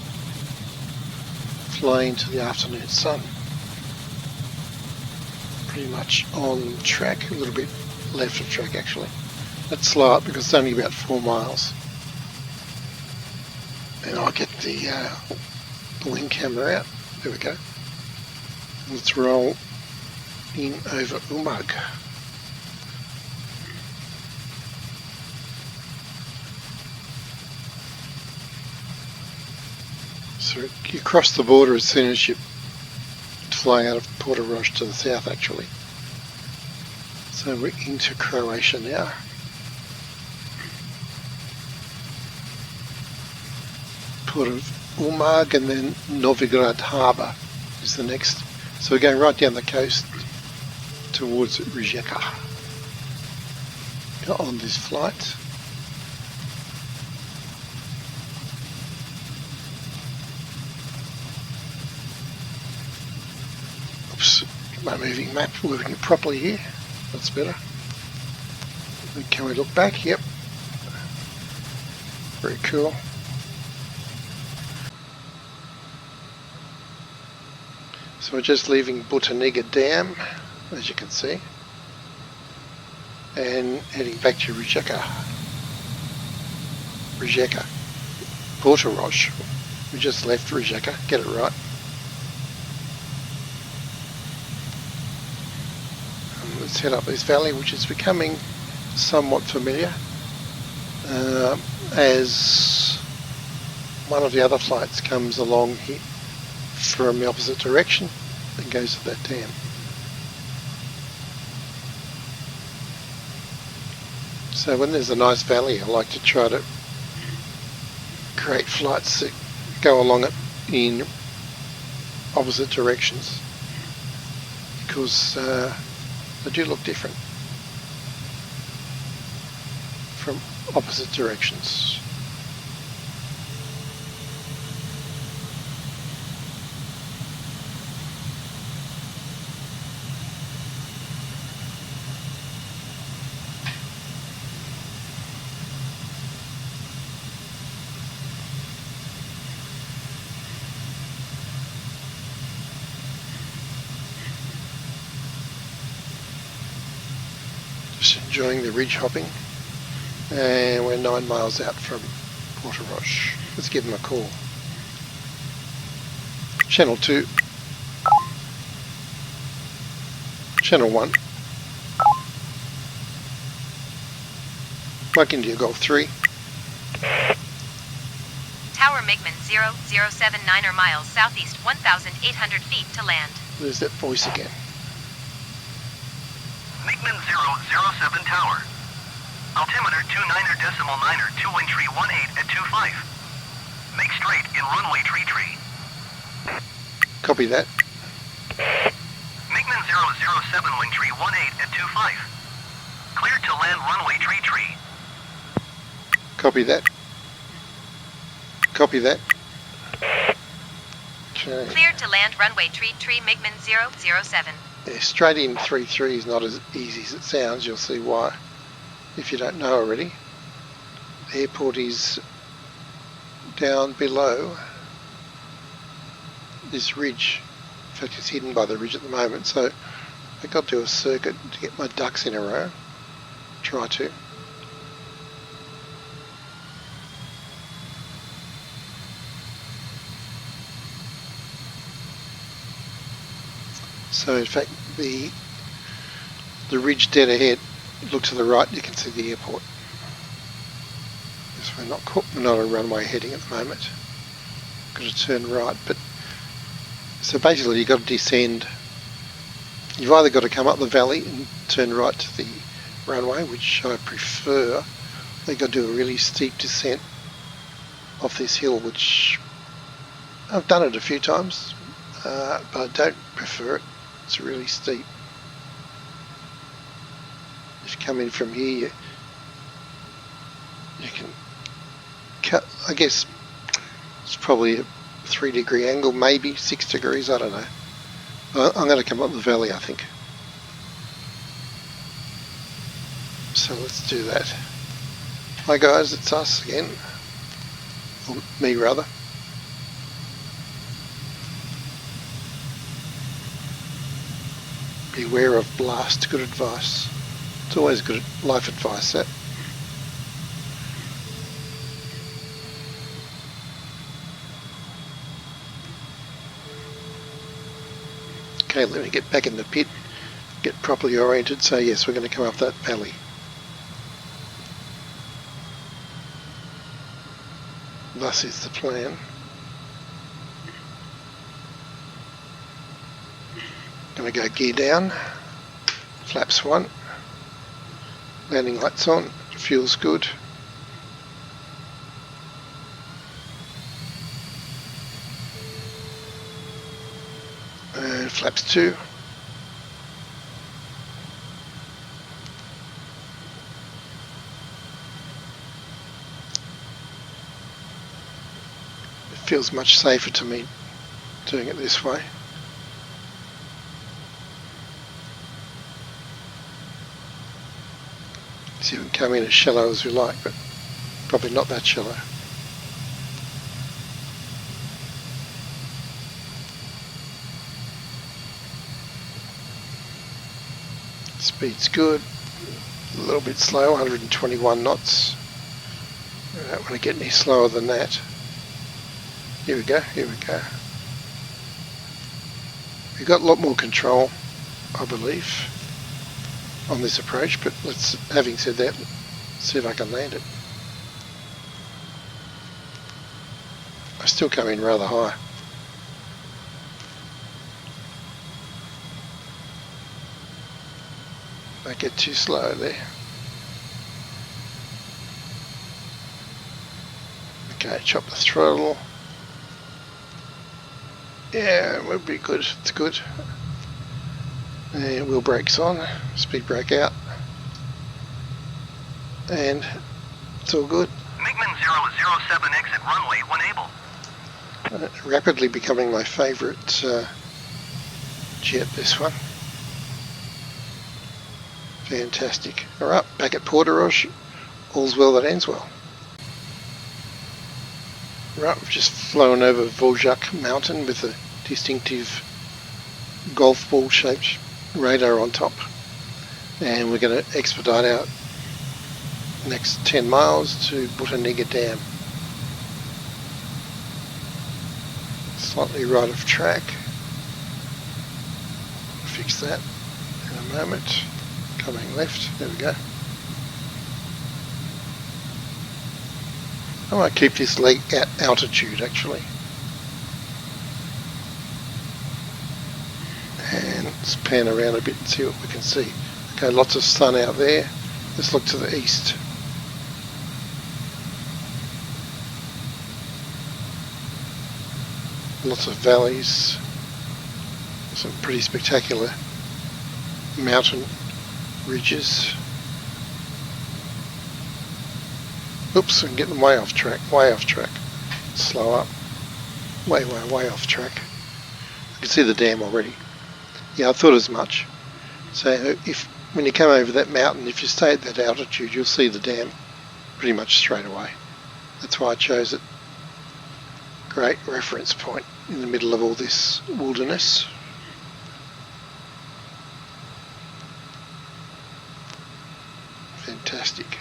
flying to the afternoon sun. Pretty much on track, a little bit left of track actually. Let's slow up because it's only about 4 miles. And I'll get the wing camera out. There we go. Let's roll in over Umag. So you cross the border as soon as you're flying out of Portorož to the south actually. So we're into Croatia now. Port of Umag and then Novigrad Harbour is the next. So we're going right down the coast towards Rijeka on this flight. Oops, get my moving map working properly here. That's better. Can we look back? Yep. Very cool. So we're just leaving Butaniga Dam, as you can see, and heading back to Rijeka. Portorož. We just left Rijeka, get it right. And let's head up this valley, which is becoming somewhat familiar, as one of the other flights comes along here from the opposite direction and goes to that dam. So when there's a nice valley, I like to try to create flights that go along it in opposite directions because they do look different from opposite directions. Just enjoying the ridge hopping, and we're 9 miles out from Portorož. Let's give them a call. Channel 2, Channel 1, Mike India Golf 3. Tower MiGMan 007 9 miles southeast 1,800 feet to land. There's that voice again. MiGMan 007 Tower. Altimeter 29.9er, 2 wind tree 18 at 25. Make straight in runway tree. Copy that. MiGMan 007 wind tree 18 at 25. Cleared to land runway tree. Copy that. Copy that. Okay. Cleared to land runway tree MiGMan 007. Yeah, straight in 3-3 is not as easy as it sounds. You'll see why if you don't know already. The airport is down below this ridge. In fact, it's hidden by the ridge at the moment, so I've got to do a circuit to get my ducks in a row. Try to. So in fact, the ridge dead ahead, look to the right, you can see the airport. So we're not on runway heading at the moment. Got to turn right, but so basically you've got to descend. You've either got to come up the valley and turn right to the runway, which I prefer. I think I do a really steep descent off this hill, which I've done it a few times, but I don't prefer it. It's really steep. If you come in from here, you can cut, I guess it's probably a 3-degree angle, maybe 6 degrees, I don't know. I'm going to come up the valley, I think. So let's do that. Hi guys, it's us again. Or me rather. Beware of blast, good advice. It's always good life advice, that. Okay, let me get back in the pit, get properly oriented. So yes, we're going to come up that valley. Thus is the plan. Going to go gear down, flaps 1, landing lights on, fuel's good. And flaps 2. It feels much safer to me doing it this way. So you can come in as shallow as we like, but probably not that shallow. Speed's good, a little bit slow, 121 knots. I don't want to get any slower than that. Here we go, here we go. We've got a lot more control, I believe, on this approach, but let's, having said that, see if I can land it. I still come in rather high. Don't get too slow there. Okay, chop the throttle. Yeah, we'll be good, it's good. And wheel brakes on, speed brake out. And it's all good. MiGMan 007 exit runway when able. Rapidly becoming my favourite jet, this one. Fantastic. Alright, back at Porterage. All's well that ends well. Right, we've just flown over Voljac Mountain with a distinctive golf ball shaped radar on top. And we're going to expedite out next 10 miles to Butaniga Dam. Slightly right of track. Fix that in a moment. Coming left, there we go. I might keep this leg at altitude actually. And let's pan around a bit and see what we can see. Okay, lots of sun out there. Let's look to the east. Lots of valleys. Some pretty spectacular mountain ridges. Oops, I'm getting way off track, way off track. Slow up. Way off track. I can see the dam already. Yeah, I thought as much. So if when you come over that mountain, if you stay at that altitude, you'll see the dam pretty much straight away. That's why I chose it. Great reference point in the middle of all this wilderness. Fantastic.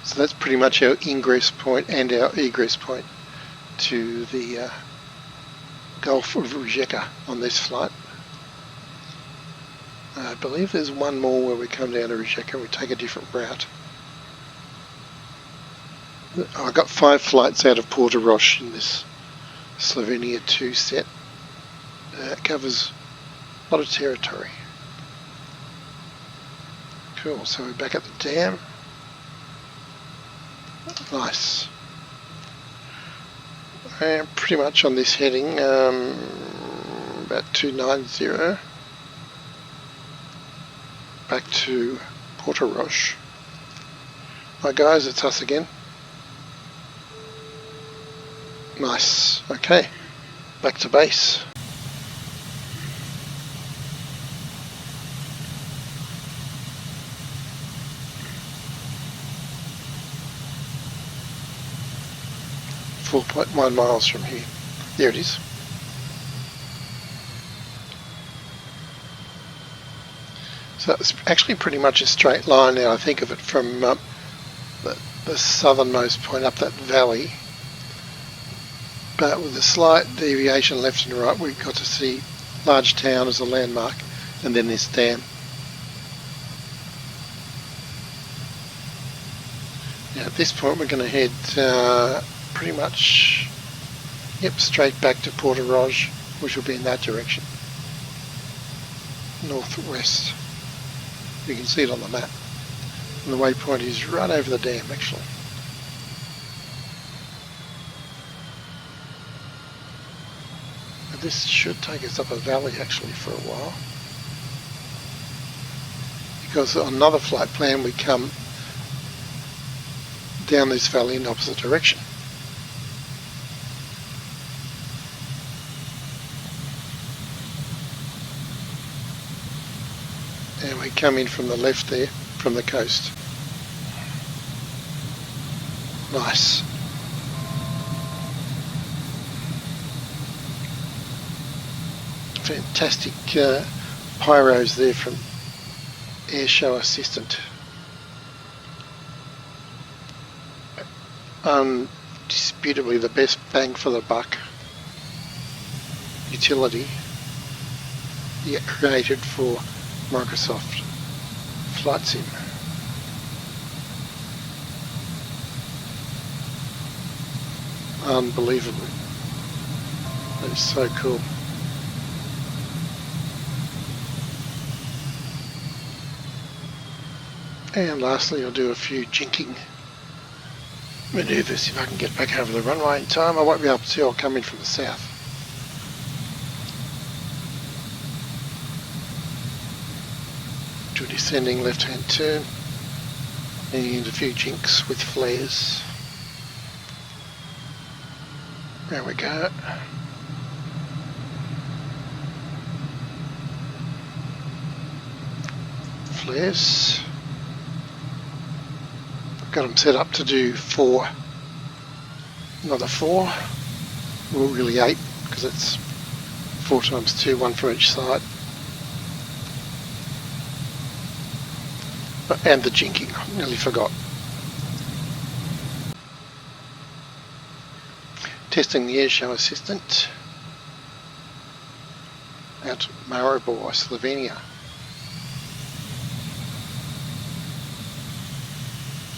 So that's pretty much our ingress point and our egress point to the Gulf of Rijeka on this flight. I believe there's one more where we come down to Rijeka and we take a different route. I got 5 flights out of Porterage in this Slovenia 2 set. It covers a lot of territory. Cool, so we're back at the dam. Nice. And pretty much on this heading, about 290. Back to Porto-Roche. Hi guys, it's us again. Nice, okay. Back to base. .1 miles from here. There it is. So it's actually pretty much a straight line now. I think of it from the southernmost point up that valley. But with a slight deviation left and right, we've got to see large town as a landmark, and then this dam. Now at this point we're going to head pretty much, straight back to Porto-Roche, which will be in that direction. Northwest. You can see it on the map. And the waypoint is right over the dam actually. But this should take us up a valley actually for a while. Because on another flight plan we come down this valley in the opposite direction. And we come in from the left there, from the coast. Nice. Fantastic pyros there from Air Show Assistant. Indisputably the best bang for the buck utility created for Microsoft Flight Sim. Unbelievable. That is so cool. And lastly, I'll do a few jinking manoeuvres if I can get back over the runway in time. I won't be able to. I'll come in from the south. To a descending left-hand turn, and a few jinks with flares. There we go. Flares. Got them set up to do 4. Another 4. Well, really 8, because it's 4 times 2, 1 for each side. And the jinking, I nearly forgot. Testing the Air Show Assistant at Maribor, Slovenia.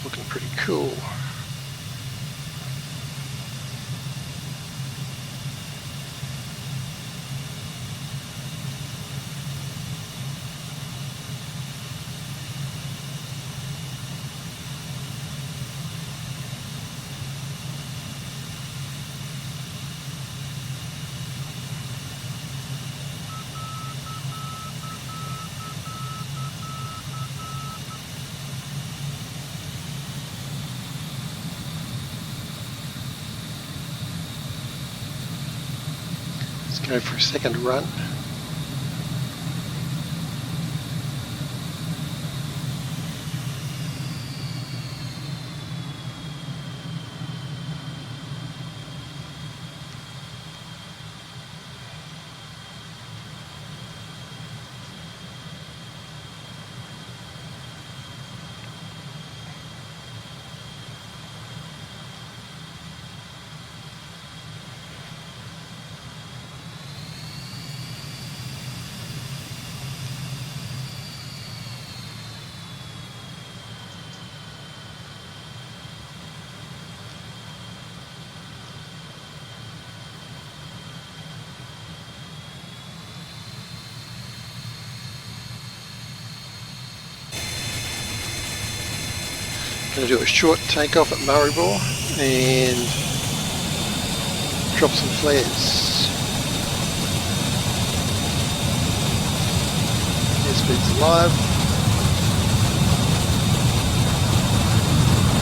Looking pretty cool. Let's go for a second run. Going to do a short takeoff at Maribor and drop some flares. Airspeed's live.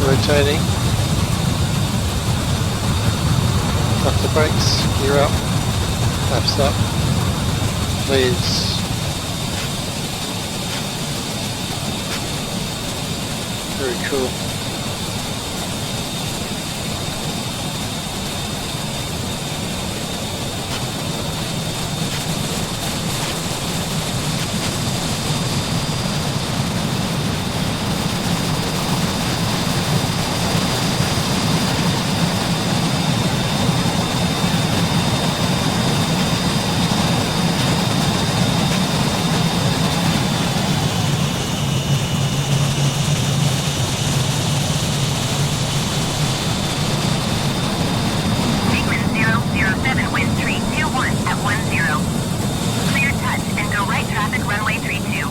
Rotating. Lock the brakes, gear up, flaps up, flares. Very cool. MiGMan 007, wind 321 at 10. Clear touch and go right traffic runway 32.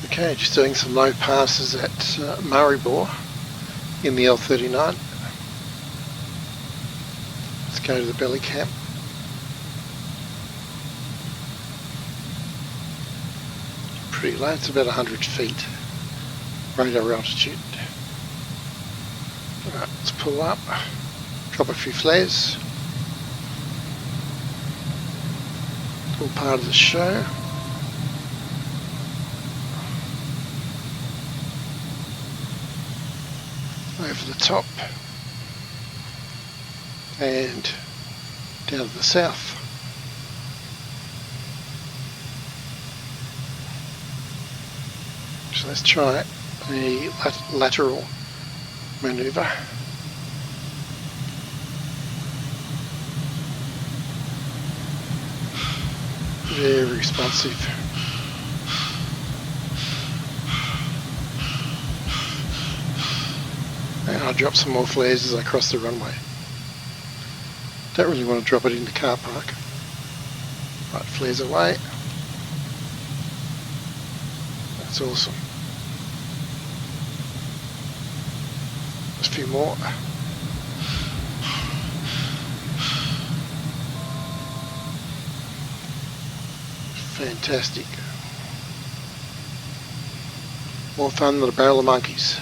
Okay, just doing some low passes at Maribor in the L-39. Let's go to the belly camp. Pretty low, it's about 100 feet radar altitude. Alright, let's pull up, drop a few flares. All part of the show. Over the top and down to the south. So let's try a lateral maneuver. Very responsive. And I'll drop some more flares as I cross the runway. Don't really want to drop it in the car park. Right, flares away. That's awesome. Just a few more. Fantastic. More fun than a barrel of monkeys.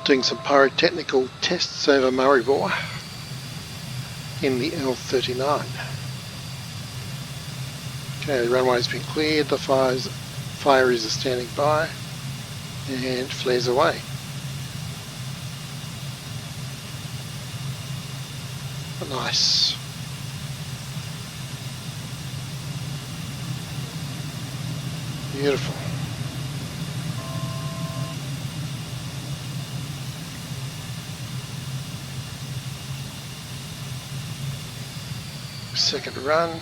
Doing some pyrotechnical tests over Maribor in the L-39. Okay, the runway's been cleared, the fire is standing by and flares away. Nice. Beautiful. Second run.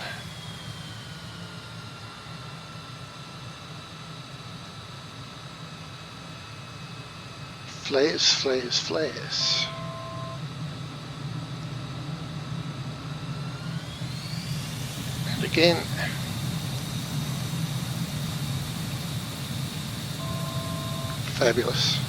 Flares, flares, flares. And again. Fabulous.